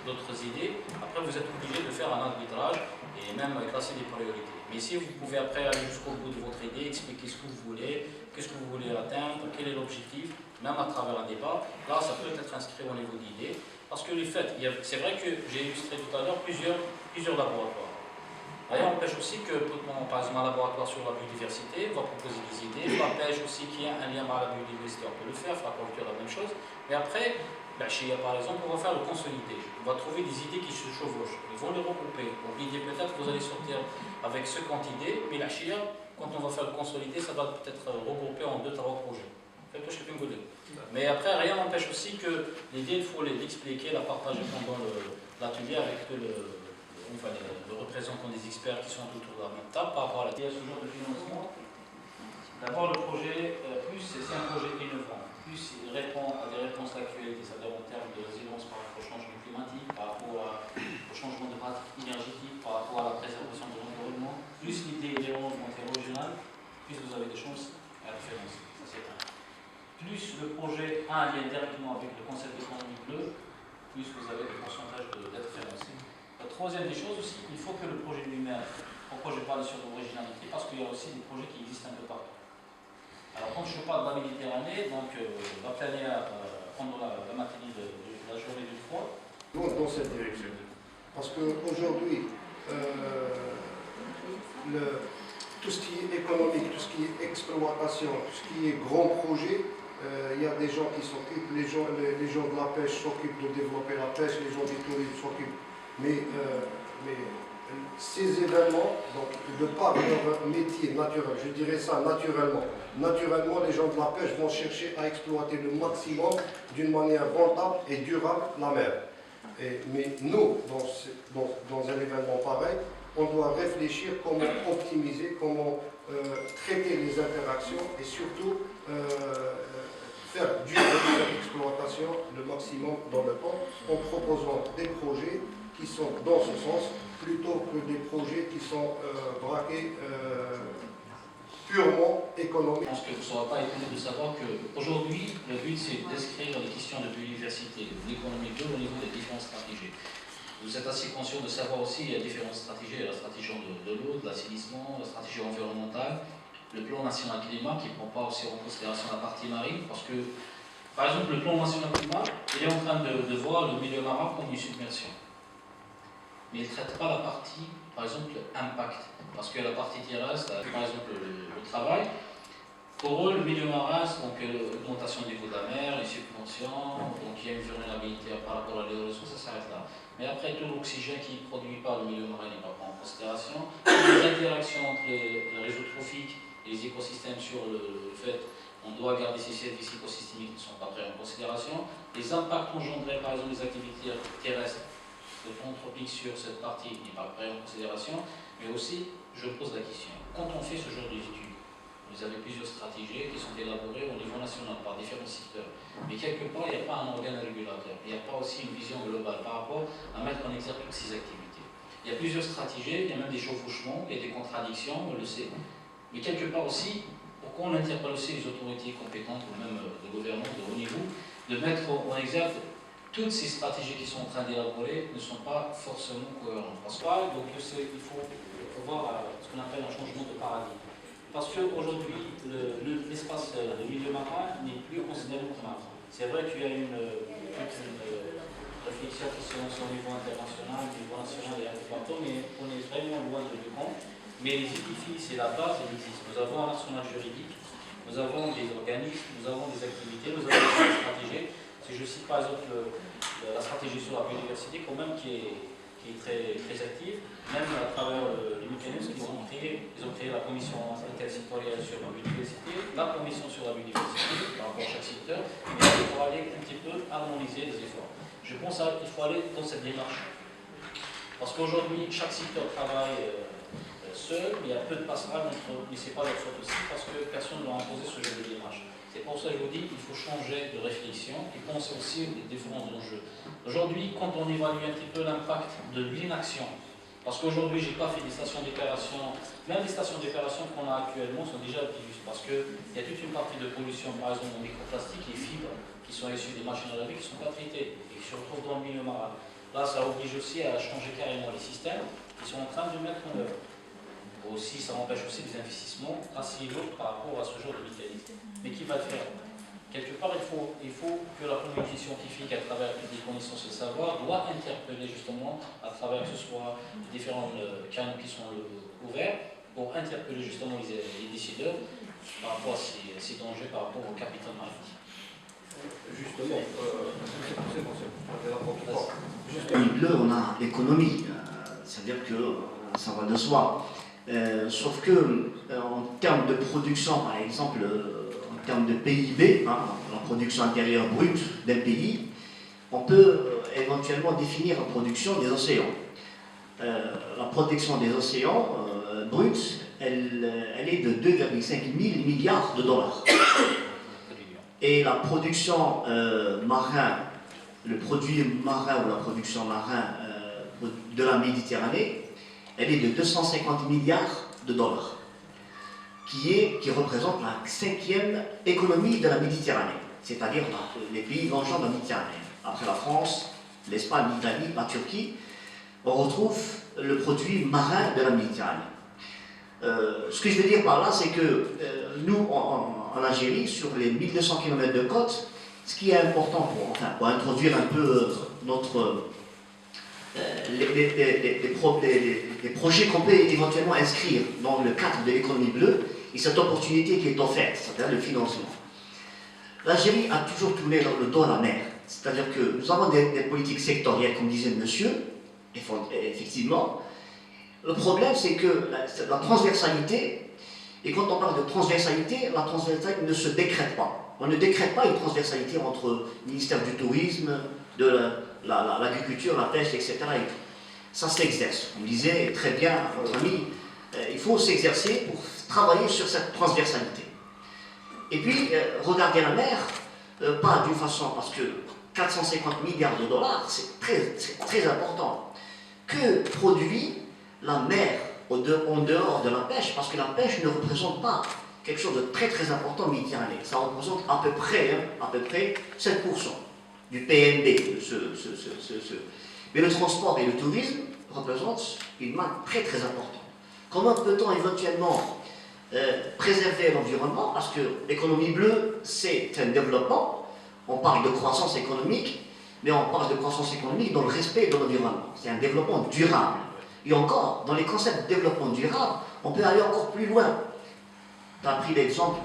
d'autres idées. Après, vous êtes obligé de faire un arbitrage et même classer des priorités. Mais si vous pouvez après aller jusqu'au bout de votre idée, expliquer ce que vous voulez, qu'est-ce que vous voulez atteindre, quel est l'objectif, même à travers un débat, là, ça peut être inscrit au niveau d'idées. Parce que les faits, c'est vrai que j'ai illustré tout à l'heure plusieurs laboratoires. Rien n'empêche aussi que, par exemple, un laboratoire sur la biodiversité va proposer des idées, la pêche aussi qui a un lien avec la biodiversité, on peut le faire, l'aquaculture, la même chose. Mais après, la chia par exemple, on va faire le consolidé. On va trouver des idées qui se chevauchent, ils vont les regrouper. Donc l'idée peut-être, vous allez sortir avec 50 idées, mais la chia, quand on va faire le consolidé, ça va peut-être regrouper en 2-3 projets. Mais après, rien n'empêche aussi que l'idée, il faut l'expliquer, la partager pendant l'atelier avec le représentant des experts qui sont autour de la même table par rapport à ce genre de financement. D'abord, le projet c'est un projet innovant. Plus il répond à des réponses d'actualité, c'est-à-dire en termes de résilience par rapport au changement climatique, par rapport au changement de pratique énergétique, par rapport à la préservation de l'environnement. Plus l'idée est régionale, plus vous avez des chances à référencer. Ça, c'est un. Plus le projet a un lien directement avec le concept d'économie bleue, plus vous avez des pourcentages d'être référencés. La troisième des choses aussi, il faut que le projet lui-même, pourquoi je parle sur l'originalité, parce qu'il y a aussi des projets qui existent un peu partout. Alors quand je parle de la Méditerranée, donc la plénière pendant la matinée de la journée du 3. Dans cette direction. Parce qu'aujourd'hui, tout ce qui est économique, tout ce qui est exploitation, tout ce qui est grand projet, il y a des gens qui s'occupent, les gens de la pêche s'occupent de développer la pêche, les gens du tourisme s'occupent. Mais ces événements, donc, de par leur métier naturel, je dirais ça naturellement, les gens de la pêche vont chercher à exploiter le maximum d'une manière rentable et durable la mer. Mais nous, dans un événement pareil, on doit réfléchir comment optimiser, comment traiter les interactions et surtout faire durer cette exploitation le maximum dans le temps en proposant des projets qui sont dans ce sens plutôt que des projets qui sont braqués purement économiques. Je pense que vous ne serez pas étonné de savoir qu'aujourd'hui, le but c'est d'inscrire les questions de biodiversité, de l'économie bleue au niveau des différentes stratégies. Vous êtes assez conscient de savoir aussi qu'il y a différentes stratégies, la stratégie de l'eau, de l'assainissement, la stratégie environnementale, le plan national climat qui ne prend pas aussi en considération la partie marine, parce que, par exemple, le plan national climat, il est en train de voir le milieu marin comme une submersion. Mais il ne traite pas la partie, par exemple, impact. Parce que la partie terrestre, par exemple, le travail, pour eux, le milieu marin, donc l'augmentation du niveau de la mer, les subventions, donc il y a une vulnérabilité par rapport à l'érosion, ça s'arrête là. Mais après, tout l'oxygène qui est produit par le milieu marin n'est pas pris en considération. Les interactions entre les réseaux trophiques et les écosystèmes sur le fait qu'on doit garder ces services écosystémiques ne sont pas pris en considération. Les impacts engendrés par exemple des activités terrestres, le fond anthropique sur cette partie n'est pas pris en considération. Mais aussi, je pose la question, quand on fait ce genre d'études, vous avez plusieurs stratégies qui sont élaborées au niveau national par différents secteurs. Mais quelque part, il n'y a pas un organe régulateur. Il n'y a pas aussi une vision globale par rapport à mettre en exergue toutes ces activités. Il y a plusieurs stratégies, il y a même des chevauchements et des contradictions, on le sait. Mais quelque part aussi, pourquoi on interpelle aussi les autorités compétentes ou même le gouvernement de haut niveau, de mettre en exergue toutes ces stratégies qui sont en train d'élaborer ne sont pas forcément cohérentes. Parce que donc, il faut voir ce qu'on appelle un changement de paradigme. Parce qu'aujourd'hui, l'espace de milieu marin n'est plus considéré comme marin. C'est vrai qu'il y a toute une réflexion qui se lance au niveau international, au niveau national et un peu partout, mais on est vraiment loin de du compte. Mais les édifices et la base, elles existent. Nous avons un arsenal juridique, nous avons des organismes, nous avons des activités, nous avons des stratégies. Si je cite par exemple la stratégie sur la biodiversité, quand même, qui est très, très active, même à travers les mécanismes qu'ils ont créés. Ils ont créé la commission intersektorielle sur la biodiversité, la commission sur la biodiversité par rapport à chaque secteur, mais il faut aller un petit peu harmoniser les efforts. Je pense qu'il faut aller dans cette démarche. Parce qu'aujourd'hui, chaque secteur travaille seul, mais il y a peu de passerelles entre, mais ce n'est pas leur faute aussi, parce que personne ne leur a imposé ce genre de démarche. C'est pour ça que je vous dis qu'il faut changer de réflexion et penser aussi aux différents enjeux. Aujourd'hui, quand on évalue un petit peu l'impact de l'inaction, parce qu'aujourd'hui, je n'ai pas fait des stations d'épuration, même les stations d'épuration qu'on a actuellement sont déjà diffuses, parce qu'il y a toute une partie de pollution, par exemple en microplastique, les fibres qui sont issues des machines à laver, qui ne sont pas traitées et qui se retrouvent dans le milieu marin. Là, ça oblige aussi à changer carrément les systèmes qui sont en train de mettre en œuvre. Aussi, ça empêche aussi des investissements assez lourds par rapport à ce genre de mécanisme. Mais qui va le faire? Quelque part, il faut que la communauté scientifique, à travers des connaissances et savoir, doit interpeller justement, à travers que ce soit les différents canaux qui sont ouverts, pour interpeller justement les décideurs par rapport à ces dangers, par rapport au capital maritime. Justement, Bleu, on a l'économie, c'est-à-dire que ça va de soi. Sauf que en termes de production, par exemple, en termes de PIB, la production intérieure brute d'un pays, on peut éventuellement définir la production des océans. La production des océans bruts, elle est de 2,5 milliards de dollars. Et la production marin, le produit marin ou la production marin de la Méditerranée, elle est de 250 milliards de dollars, qui représente la 5e économie de la Méditerranée, c'est-à-dire les pays vengeants de la Méditerranée. Après la France, l'Espagne, l'Italie, la Turquie, on retrouve le produit marin de la Méditerranée. Ce que je veux dire par là, c'est que nous, en Algérie, sur les 1200 km de côte, ce qui est important pour introduire un peu les projets qu'on peut éventuellement inscrire dans le cadre de l'économie bleue et cette opportunité qui est offerte, c'est-à-dire le financement. L'Algérie a toujours tourné le dos à la mer, c'est-à-dire que nous avons des politiques sectorielles, comme disait le monsieur, effectivement. Le problème, c'est que la transversalité, et quand on parle de transversalité, la transversalité ne se décrète pas. On ne décrète pas une transversalité entre le ministère du Tourisme, de l'agriculture, la pêche, etc. Ça s'exerce. On disait très bien, votre ami, il faut s'exercer pour travailler sur cette transversalité. Et puis, regarder la mer, pas d'une façon, parce que 450 milliards de dollars, c'est très important. Que produit la mer en dehors de la pêche? Parce que la pêche ne représente pas quelque chose de très important en Méditerranée. Ça représente à peu près 7% du PNB. Mais le transport et le tourisme représentent une manne très importante. Comment peut-on éventuellement préserver l'environnement? Parce que l'économie bleue, c'est un développement. On parle de croissance économique, mais on parle de croissance économique dans le respect de l'environnement. C'est un développement durable. Et encore, dans les concepts de développement durable, on peut aller encore plus loin. Tu as pris l'exemple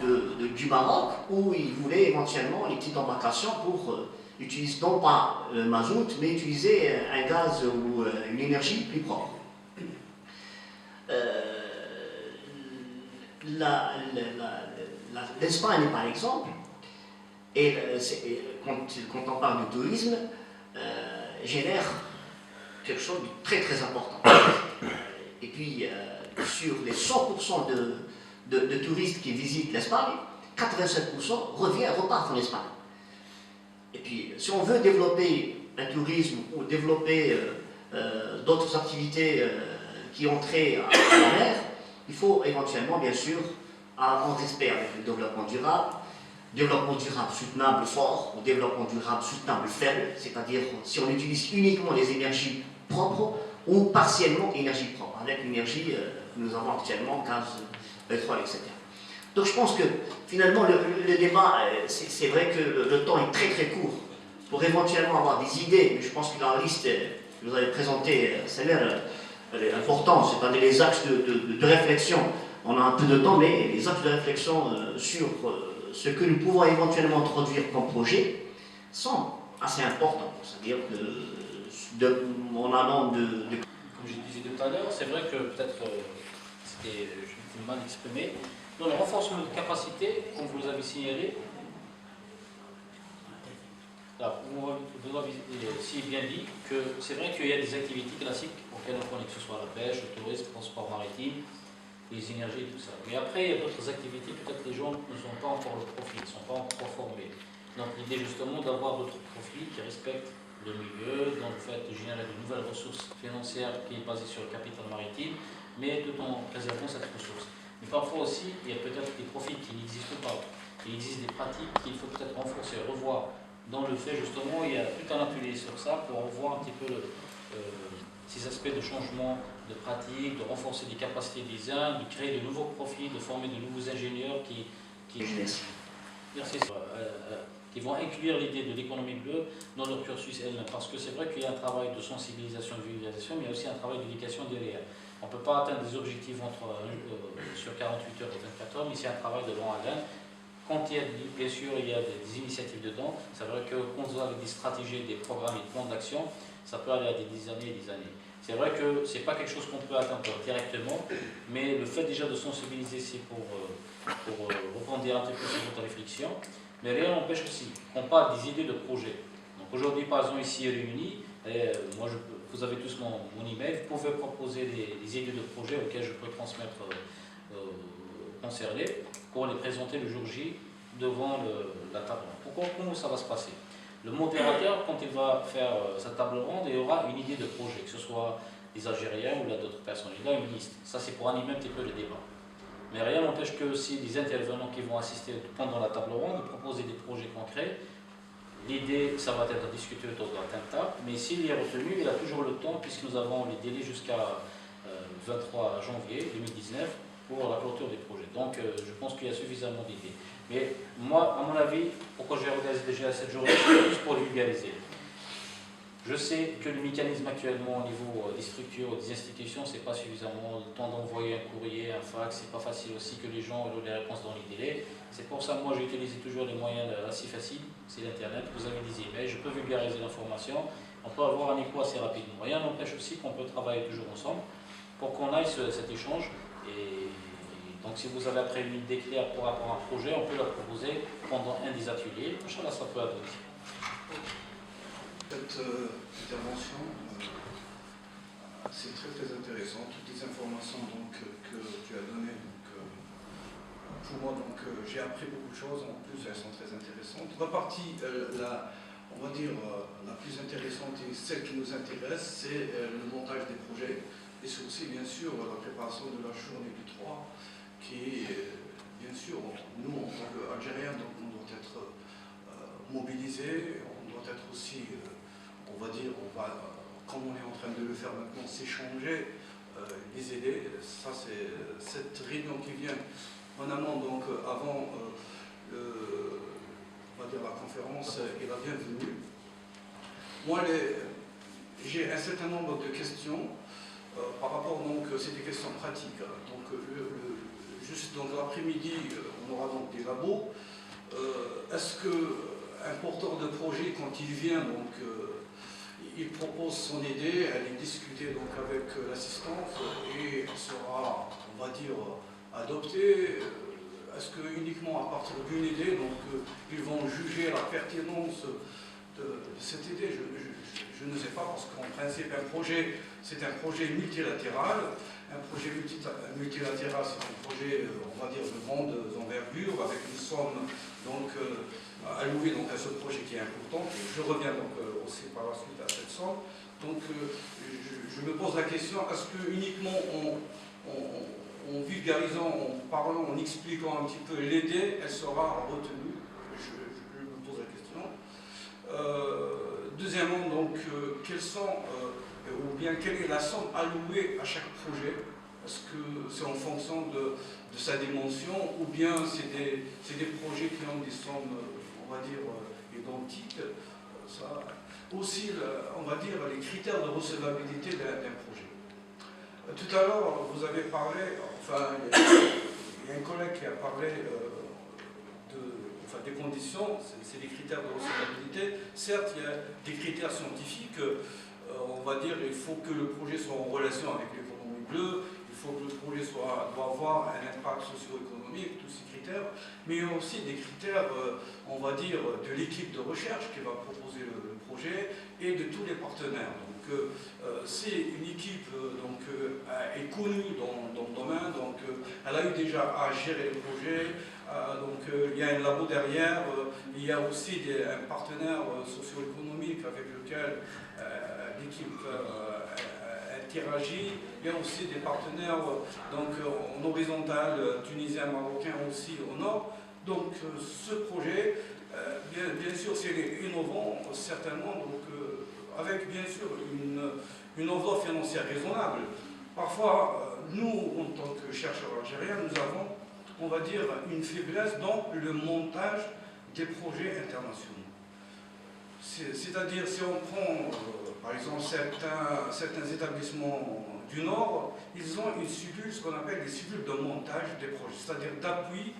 du Maroc, où ils voulaient éventuellement les petites embarcations pour utiliser non pas le mazout, mais utiliser un gaz ou une énergie plus propre. L'Espagne, par exemple, et quand on parle de tourisme, génère quelque chose de très important. Et puis, sur les 100% de touristes qui visitent l'Espagne, 87% repartent en Espagne. Et puis, si on veut développer un tourisme ou développer d'autres activités qui ont trait à la mer, il faut éventuellement, bien sûr, en respect avec le développement durable soutenable fort ou développement durable soutenable faible, c'est-à-dire si on utilise uniquement les énergies propres ou partiellement énergie propre, avec l'énergie que nous avons actuellement, gaz, pétrole, etc. Donc je pense que finalement le débat, c'est vrai que le temps est très très court pour éventuellement avoir des idées, mais je pense que dans la liste que vous avez présentée, celle-là, elle est importante, c'est-à-dire les axes de réflexion. On a un peu de temps, mais les axes de réflexion sur ce que nous pouvons éventuellement introduire comme projet sont assez importants. C'est-à-dire que en allant Comme je disais tout à l'heure, c'est vrai que peut-être c'était mal exprimé. Dans le renforcement de capacité, comme vous l'avez signalé, vous avez aussi bien dit que c'est vrai qu'il y a des activités classiques auxquelles on connaît, que ce soit la pêche, le tourisme, le transport maritime, les énergies, tout ça. Mais après, il y a d'autres activités, peut-être les gens ne sont pas encore le profil, ne sont pas encore formés. Donc l'idée justement d'avoir d'autres profils qui respectent le milieu, dans le fait de générer de nouvelles ressources financières qui est basée sur le capital maritime, mais tout en préservant cette ressource. Mais parfois aussi, il y a peut-être des profils qui n'existent pas. Il existe des pratiques qu'il faut peut-être renforcer, revoir. Dans le fait, justement, il y a tout un atelier sur ça pour revoir un petit peu ces aspects de changement de pratique, de renforcer les capacités des uns, de créer de nouveaux profils, de former de nouveaux ingénieurs qui vont inclure l'idée de l'économie bleue dans leur cursus elle-même. Parce que c'est vrai qu'il y a un travail de sensibilisation, de vulgarisation, mais il y a aussi un travail d'éducation derrière. On ne peut pas atteindre des objectifs sur 48 heures et 24 heures, mais c'est un travail de long haleine. Quand il y a, bien sûr, il y a des initiatives dedans, c'est vrai que quand vous avez des stratégies, des programmes et des plans d'action, ça peut aller à des années et des années. C'est vrai que ce n'est pas quelque chose qu'on peut atteindre directement, mais le fait déjà de sensibiliser, c'est pour rebondir un petit peu sur votre réflexion. Mais rien n'empêche aussi qu'on parle des idées de projet. Donc aujourd'hui, par exemple, ici réunis, vous avez tous mon email, vous pouvez proposer des idées de projet auxquelles je peux transmettre concernés pour les présenter le jour J devant la table ronde. Comment ça va se passer? Le modérateur, quand il va faire sa table ronde, il aura une idée de projet, que ce soit les Algériens ou d'autres personnes. Il a une liste. Ça, c'est pour animer un petit peu le débat. Mais rien n'empêche que si les intervenants qui vont assister pendant la table ronde de proposer des projets concrets, l'idée, ça va être discuté autour de la table, mais s'il y est retenu, il a toujours le temps, puisque nous avons les délais jusqu'à 23 janvier 2019 pour la clôture des projets. Donc, je pense qu'il y a suffisamment d'idées. Mais moi, à mon avis, pourquoi j'ai organisé déjà cette journée, c'est juste pour les vulgariser. Je sais que le mécanisme actuellement au niveau des structures, des institutions, c'est pas suffisamment le temps d'envoyer un courrier, un fax, c'est pas facile aussi que les gens aient les réponses dans les délais. C'est pour ça que moi j'ai utilisé toujours les moyens assez faciles, c'est l'internet, vous avez des emails, je peux vulgariser l'information, on peut avoir un écho assez rapidement. Rien n'empêche aussi qu'on peut travailler toujours ensemble pour qu'on aille cet échange. Et donc si vous avez après une idée claire par rapport à un projet, on peut la proposer pendant un des ateliers. Inch'Allah, ça peut aboutir. Cette intervention, c'est très très intéressant. Toutes les informations donc, que tu as données, pour moi, j'ai appris beaucoup de choses. En plus, elles sont très intéressantes. La partie, on va dire, la plus intéressante et celle qui nous intéresse, c'est le montage des projets. Et c'est aussi, bien sûr, la préparation de la journée du 3, qui est, bien sûr, nous, en tant qu'Algériens, on doit être mobilisés, on doit être aussi, on va dire, comme on est en train de le faire maintenant, s'échanger, les aider. Ça, c'est cette réunion qui vient en amont, donc avant on va dire la conférence, est la bienvenue. Moi, j'ai un certain nombre de questions par rapport, donc, c'est des questions pratiques. Donc, juste dans l'après-midi, on aura donc des labos. Est-ce qu'un porteur de projet, quand il vient, donc, il propose son idée, elle est discutée donc avec l'assistance et elle sera, on va dire, adoptée. Est-ce que uniquement à partir d'une idée, donc ils vont juger la pertinence de cette idée? Je ne sais pas, parce qu'en principe, un projet, c'est un projet multilatéral. Un projet multilatéral, c'est un projet, on va dire, de grande envergure, avec une somme donc, allouée donc, à ce projet qui est important. Et je reviens donc aussi par la suite à cette somme. Donc je me pose la question, est-ce que uniquement en vulgarisant, en parlant, en expliquant un petit peu l'idée, elle sera retenue? Je me pose la question. Deuxièmement, donc, quelles sont, ou bien quelle est la somme allouée à chaque projet? Est-ce que c'est en fonction de sa dimension ou bien c'est des projets qui ont des sommes, on va dire, identiques? Ça, aussi, on va dire, les critères de recevabilité d'un projet. Tout à l'heure, vous avez parlé, enfin, il y a un collègue qui a parlé des conditions, c'est des critères de recevabilité. Certes, il y a des critères scientifiques, on va dire, il faut que le projet soit en relation avec l'économie bleue, il faut que le projet doit avoir un impact socio-économique, tous ces critères, mais il y a aussi des critères, on va dire, de l'équipe de recherche qui va proposer le projet et de tous les partenaires. Donc, c'est une équipe est connue dans le domaine, donc elle a eu déjà à gérer le projet, donc il y a un labo derrière, il y a aussi un partenaire socio-économique avec lequel l'équipe interagit. Il y a aussi des partenaires en horizontal, tunisiens, marocains aussi au nord. Donc ce projet, bien sûr, c'est innovant, certainement, donc, avec bien sûr une enveloppe financière raisonnable. Parfois, nous, en tant que chercheurs algériens, nous avons, on va dire, une faiblesse dans le montage des projets internationaux. C'est-à-dire, si on prend, par exemple, certains établissements du Nord, ils ont une cellule, ce qu'on appelle des cellules de montage des projets, c'est-à-dire d'appui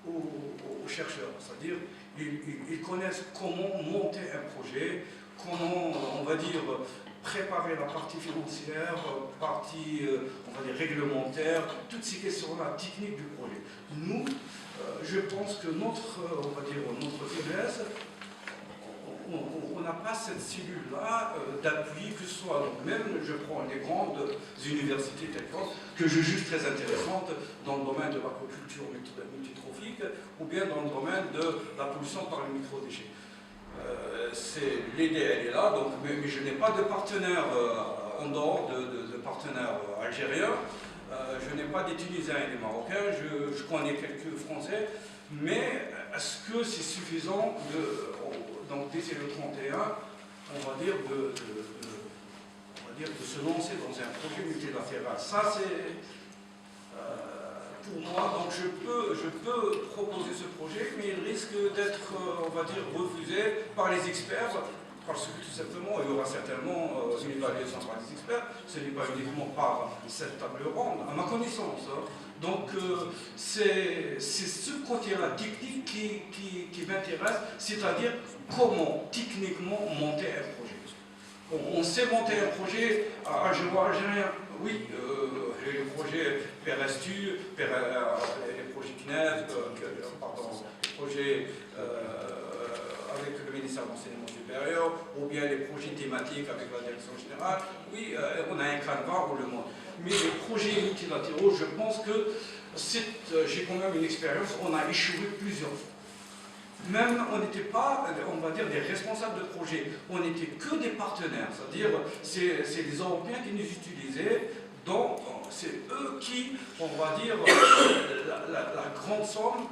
aux chercheurs. C'est-à-dire, ils connaissent comment monter un projet, comment, on va dire, préparer la partie financière, partie, on va dire, réglementaire, toutes ces questions-là, techniques du projet. Nous, je pense que notre faiblesse, on n'a pas cette cellule-là d'appui, que ce soit, donc même je prends les grandes universités que je juge très intéressantes dans le domaine de l'aquaculture multitrophique ou bien dans le domaine de la pollution par les microdéchets. L'idée, elle est là, donc, mais je n'ai pas de partenaire en dehors de partenaires algériens. Je n'ai pas des Tunisiens et des Marocains, je connais quelques Français, mais est-ce que c'est suffisant d'ici le 31, on va dire, de se lancer dans un projet multilatéral? Ça, c'est pour moi, donc je peux proposer ce projet, mais il risque d'être, on va dire, refusé par les experts, parce que tout simplement, il y aura certainement une évaluation par les experts, ce n'est pas uniquement par cette table ronde, à ma connaissance. Hein. Donc c'est ce côté-là technique qui m'intéresse, c'est-à-dire comment techniquement monter un projet. On sait monter un projet algérien, oui, les projets PERESTU, les projets CNEF, les projets avec le ministère de l'Enseignement supérieur, ou bien les projets thématiques avec la direction générale. Oui, on a un canevas, on le montre. Mais les projets multilatéraux, je pense que j'ai quand même une expérience, on a échoué plusieurs fois. Même, on n'était pas, on va dire, des responsables de projet, on n'était que des partenaires, c'est-à-dire, c'est les Européens qui nous utilisaient, donc c'est eux qui, on va dire, la grande somme,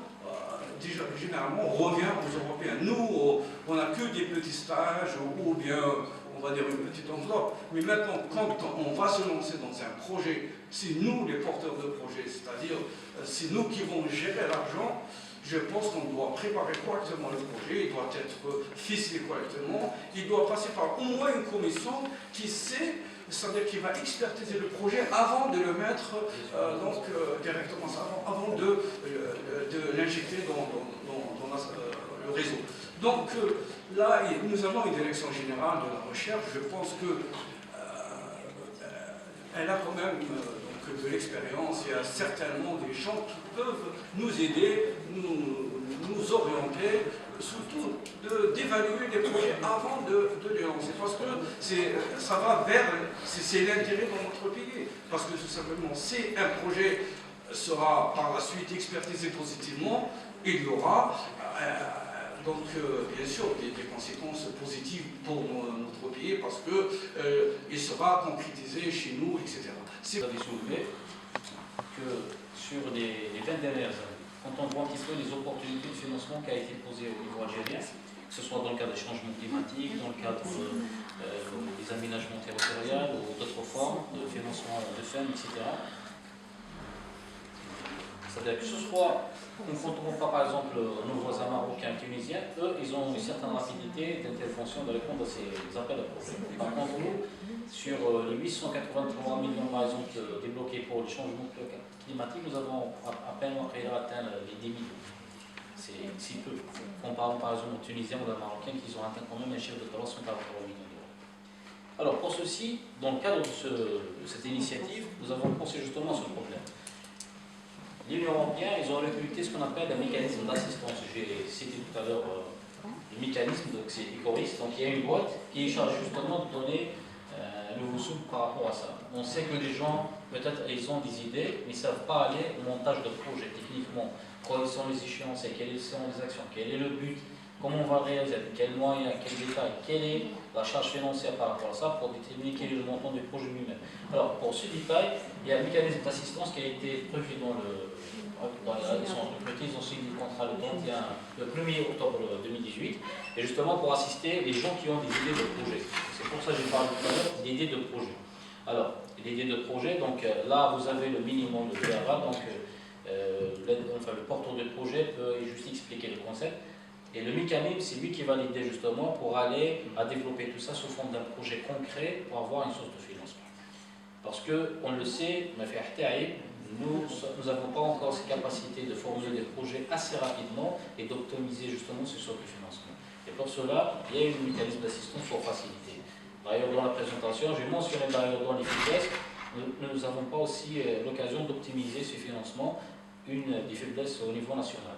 généralement, revient aux Européens. Nous, on n'a que des petits stages, ou bien, on va dire, une petite enveloppe. Mais maintenant, quand on va se lancer dans un projet, c'est nous les porteurs de projet, c'est-à-dire, c'est nous qui vont gérer l'argent. Je pense qu'on doit préparer correctement le projet, il doit être ficelé correctement, il doit passer par au moins une commission qui sait, c'est-à-dire qui va expertiser le projet avant de le mettre directement, avant de l'injecter dans le réseau. Donc là, nous avons une direction générale de la recherche, je pense que elle a quand même de l'expérience, il y a certainement des gens qui peuvent nous aider, nous orienter, surtout d'évaluer les projets avant de les lancer. Parce que ça va vers, c'est l'intérêt dans notre pays. Parce que tout simplement, si un projet sera par la suite expertisé positivement, il y aura donc bien sûr des conséquences positives pour notre pays parce qu'il sera concrétisé chez nous, etc. Vous avez soulevé que sur les 20 dernières années, quand on voit un petit peu les opportunités de financement qui a été posées au niveau algérien, que ce soit dans le cadre des changements climatiques, dans le cadre des aménagements territoriaux ou d'autres formes de financement de FEM, etc., C'est-à-dire que ce soit, quand on compare par exemple nos voisins marocains et tunisiens, eux, ils ont une certaine rapidité d'intervention de répondre à ces appels à projets. Par contre, nous, sur les 883 millions par exemple débloqués pour le changement climatique, nous avons à peine atteint les 10 millions. C'est si peu. Comparons par exemple aux Tunisiens ou aux Marocains qui ont atteint quand même un chiffre de 343 millions d'euros. Alors pour ceci, dans le cadre de cette initiative, nous avons pensé justement à ce problème. L'Union européenne, ils ont recruté ce qu'on appelle un mécanisme d'assistance. J'ai cité tout à l'heure le mécanisme, donc c'est Ecoris. Donc il y a une boîte qui est chargée justement de donner un nouveau souffle par rapport à ça. On sait que les gens, peut-être, ils ont des idées, mais ils ne savent pas aller au montage de projet techniquement. Quelles sont les échéances, quelles sont les actions, quel est le but, comment on va réaliser, quels moyens, quels détails, quelle est la charge financière par rapport à ça pour déterminer quel est le montant du projet lui-même. Alors pour ce détail, il y a un mécanisme d'assistance qui a été prévu dans ils ont signé le contrat le 1er octobre 2018, et justement pour assister les gens qui ont des idées de projet. C'est pour ça que j'ai parlé tout à l'heure d'idées de projet. Alors, l'idée de projet, donc là vous avez le minimum de VRA, donc le porteur de projet peut juste expliquer le concept. Et le mécanisme, c'est lui qui va l'aider justement pour aller à développer tout ça sous forme d'un projet concret pour avoir une source de financement. Parce qu'on le sait, nous n'avons pas encore cette capacité de formuler des projets assez rapidement et d'optimiser justement ces sources de financement. Et pour cela, il y a un mécanisme d'assistance pour faciliter. D'ailleurs, dans la présentation, j'ai mentionné d'ailleurs dans l'efficace, nous n'avons pas aussi l'occasion d'optimiser ce financement, une des faiblesses au niveau national.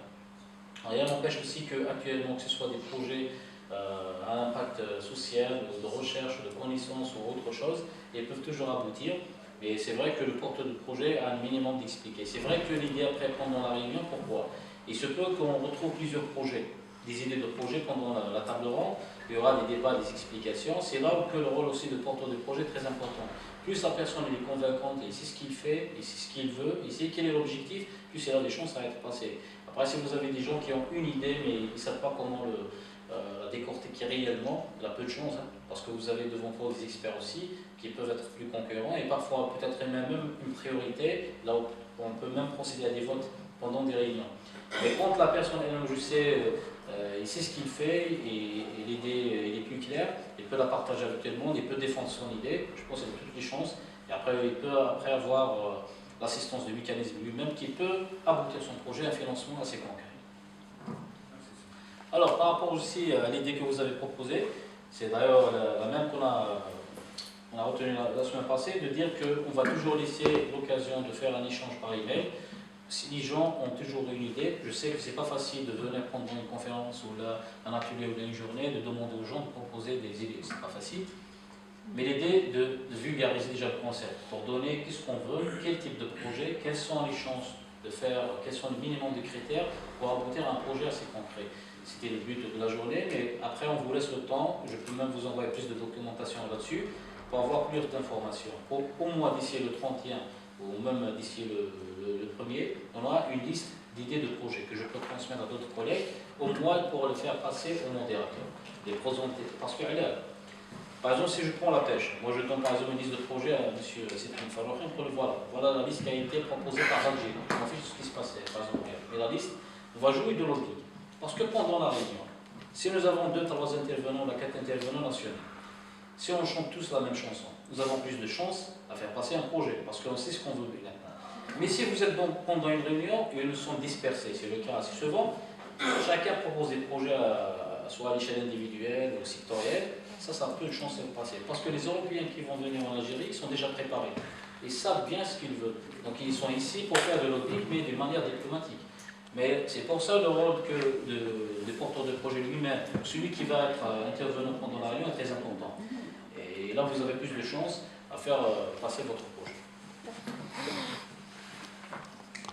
Rien n'empêche aussi qu'actuellement, que ce soit des projets à impact social, de recherche, de connaissances ou autre chose, ils peuvent toujours aboutir. Mais c'est vrai que le porteur de projet a un minimum d'expliquer. C'est vrai que l'idée après pendant la réunion, pourquoi? Il se peut qu'on retrouve plusieurs projets, des idées de projets pendant la table ronde, il y aura des débats, des explications. C'est là où le rôle aussi de porteur de projet est très important. Plus la personne est convaincante, il sait ce qu'il fait, il sait ce qu'il veut, il sait quel est l'objectif, plus il a des chances à être passé. Après, si vous avez des gens qui ont une idée, mais ils ne savent pas comment la décortiquer réellement, il a peu de chance, hein, parce que vous avez devant vous des experts aussi, qui peuvent être plus concurrents, et parfois peut-être même une priorité, là où on peut même procéder à des votes pendant des réunions. Mais quand la personne elle-même, je sais, il sait ce qu'il fait, et l'idée est plus claire, il peut la partager avec tout le monde, il peut défendre son idée, je pense qu'il a toutes les chances, et après il peut avoir l'assistance du mécanisme lui-même qui peut aboutir son projet à un financement assez concret. Alors par rapport aussi à l'idée que vous avez proposée, c'est d'ailleurs la même qu'on a retenue la semaine passée, de dire qu'on va toujours laisser l'occasion de faire un échange par email. Si les gens ont toujours une idée, je sais que ce n'est pas facile de venir prendre une conférence ou un atelier ou une journée, de demander aux gens de proposer des idées, c'est pas facile. Mais l'idée de vulgariser déjà le concept, pour donner qu'est-ce qu'on veut, quel type de projet, quelles sont les chances de faire, quels sont les minimums de critères pour aboutir à un projet assez concret. C'était le but de la journée, mais après on vous laisse le temps, je peux même vous envoyer plus de documentation là-dessus, pour avoir plus d'informations. Au moins d'ici le 31, ou même d'ici le 1er, on aura une liste d'idées de projets que je peux transmettre à d'autres collègues, au moins pour le faire passer au modérateur, les présenter. Parce que par exemple, si je prends la pêche, moi je donne par exemple une liste de projets à M. Sidine Faroukhi pour le voir. Voilà la liste qui a été proposée par Alger. On fait ce qui se passait, par exemple. Mais la liste va jouer de lobby. Parce que pendant la réunion, si nous avons 2, 3 intervenants, 4 intervenants nationaux, si on chante tous la même chanson, nous avons plus de chances à faire passer un projet, parce qu'on sait ce qu'on veut maintenant. Mais si vous êtes donc pendant une réunion et nous sommes dispersés, c'est le cas assez souvent, chacun propose des projets soit à l'échelle individuelle ou sectorielle, ça a peu de chances de passer. Parce que les Européens qui vont venir en Algérie, ils sont déjà préparés. Ils savent bien ce qu'ils veulent. Donc ils sont ici pour faire de lobby, mais de manière diplomatique. Mais c'est pour ça le rôle du porteur de projet lui-même, celui qui va être intervenant pendant la réunion, est très important. Et là, vous avez plus de chances à faire passer votre projet.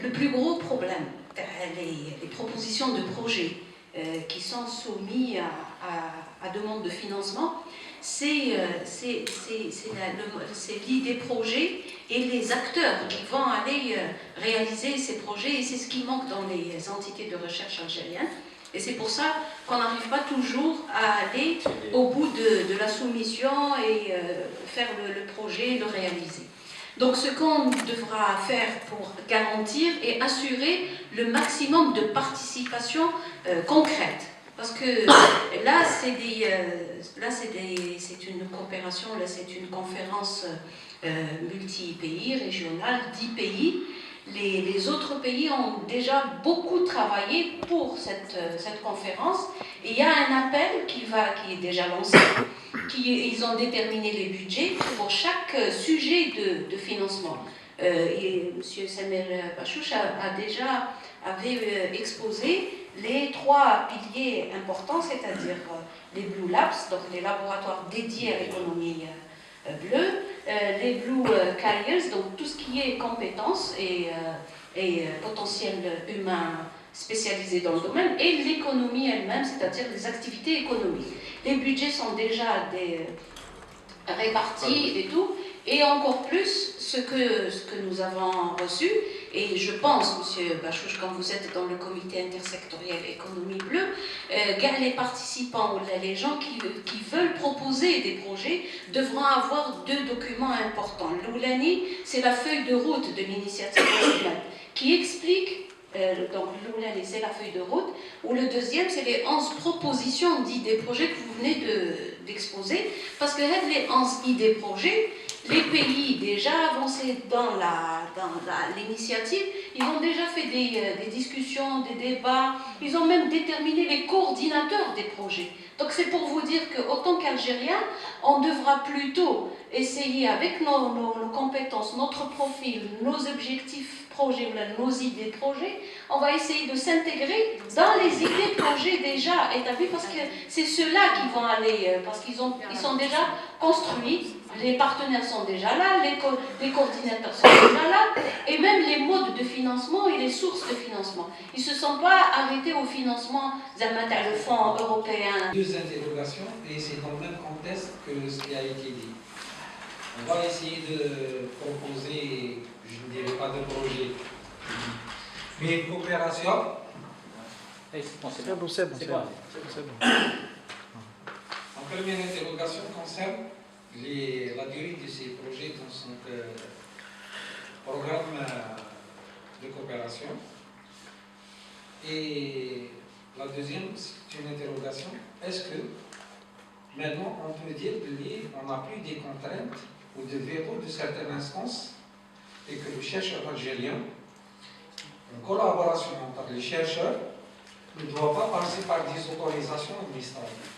Le plus gros problème, les propositions de projets qui sont soumis à demande de financement, c'est l'idée projet et les acteurs qui vont aller réaliser ces projets, et c'est ce qui manque dans les entités de recherche algériennes. Et c'est pour ça qu'on n'arrive pas toujours à aller au bout de la soumission et faire le projet, le réaliser. Donc ce qu'on devra faire pour garantir et assurer le maximum de participation concrète. Parce que là, c'est une coopération, là c'est une conférence multi-pays, régionale, 10 pays. Les autres pays ont déjà beaucoup travaillé pour cette conférence. Et il y a un appel qui est déjà lancé. Ils ont déterminé les budgets pour chaque sujet de financement. Et M. Samer Bachouch avait exposé les 3 piliers importants, c'est-à-dire les Blue Labs, donc les laboratoires dédiés à l'économie bleue, les Blue Carriers, donc tout ce qui est compétences et potentiel humain spécialisé dans le domaine, et l'économie elle-même, c'est-à-dire les activités économiques. Les budgets sont déjà répartis et tout, et encore plus ce que nous avons reçu, et je pense, M. Bachouch, quand vous êtes dans le comité intersectoriel économie bleue, les participants ou les gens qui veulent proposer des projets devront avoir 2 documents importants. L'Oulani, c'est la feuille de route de l'initiative nationale qui explique, donc l'Oulani, c'est la feuille de route, ou le deuxième, c'est les 11 propositions d'idées projets que vous venez d'exposer, parce que les 11 idées projets, les pays déjà avancés dans l'initiative, ils ont déjà fait des discussions, des débats, ils ont même déterminé les coordinateurs des projets. Donc c'est pour vous dire qu'autant qu'Algériens, on devra plutôt essayer avec nos compétences, notre profil, nos objectifs projets, nos idées projets, on va essayer de s'intégrer dans les idées projets déjà établies, parce que c'est ceux-là qui vont aller, parce qu'ils sont déjà construits, les partenaires sont déjà là, les coordinateurs sont déjà là, et même les modes de financement et les sources de financement. Ils ne se sont pas arrêtés au financement le fonds européen. 2 interrogations, et c'est dans le même contexte que ce qui a été dit. On va essayer de proposer, je ne dirais pas de projet, mais une coopération. C'est bon. En première interrogation concerne la durée de ces projets dans son programme de coopération. Et la deuxième, c'est une interrogation. Est-ce que maintenant on peut dire qu'on n'a plus des contraintes ou des verrous de certaines instances et que le chercheur algérien, en collaboration entre les chercheurs, ne doit pas passer par des autorisations administratives?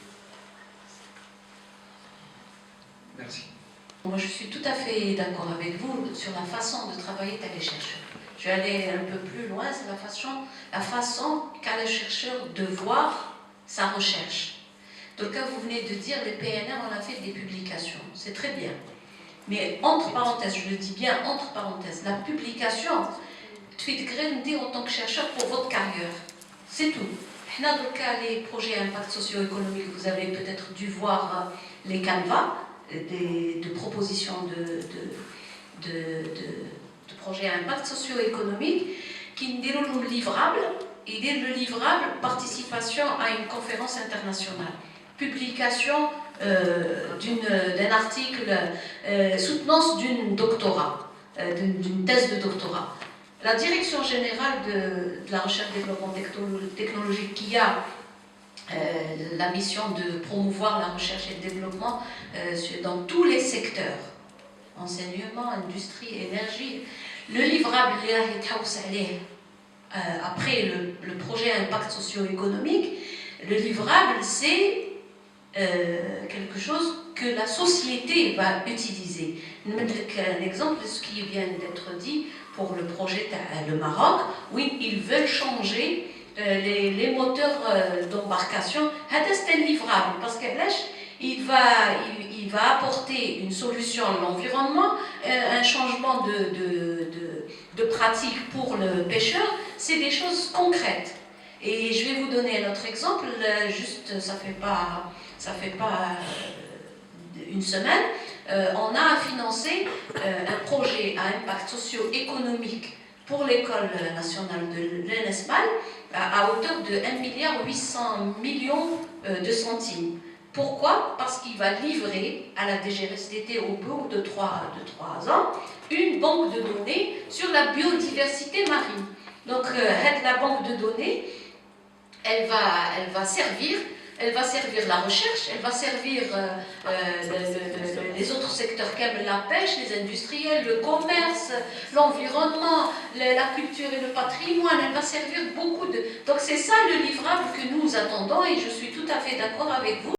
Merci. Moi, je suis tout à fait d'accord avec vous sur la façon de travailler avec les chercheurs. Je vais aller un peu plus loin, c'est la façon qu'a le chercheur de voir sa recherche. Donc, quand vous venez de dire, les PNR, on a fait des publications, c'est très bien. Mais entre parenthèses, je le dis bien entre parenthèses, la publication, tu te dire en tant que chercheur pour votre carrière. C'est tout. Dans le cas des projets à impact socio-économique, vous avez peut-être dû voir les canevas de propositions de projets à impact socio-économique qui disent le livrable, et le livrable participation à une conférence internationale, publication d'un article, soutenance d'une doctorat, d'une thèse de doctorat. La direction générale de la recherche et développement technologique qui a la mission de promouvoir la recherche et le développement dans tous les secteurs, enseignement, industrie, énergie. Le livrable, après le projet à impact socio-économique, le livrable, c'est quelque chose que la société va utiliser. Un exemple de ce qui vient d'être dit pour le projet le Maroc, oui, ils veulent changer les moteurs d'embarcation. C'est un livrable parce qu'il va apporter une solution à l'environnement, un changement de pratique pour le pêcheur. C'est des choses concrètes. Et je vais vous donner un autre exemple, juste ça fait pas une semaine, on a financé un projet à impact socio-économique pour l'école nationale de l'ENESMAL à hauteur de 1,8 milliard de centimes. Pourquoi? Parce qu'il va livrer à la DGRSTT au bout de 3 ans une banque de données sur la biodiversité marine. Donc, la banque de données, elle va servir la recherche, elle va servir les autres secteurs comme la pêche, les industriels, le commerce, l'environnement, la culture et le patrimoine, elle va servir beaucoup de... Donc c'est ça le livrable que nous attendons et je suis tout à fait d'accord avec vous.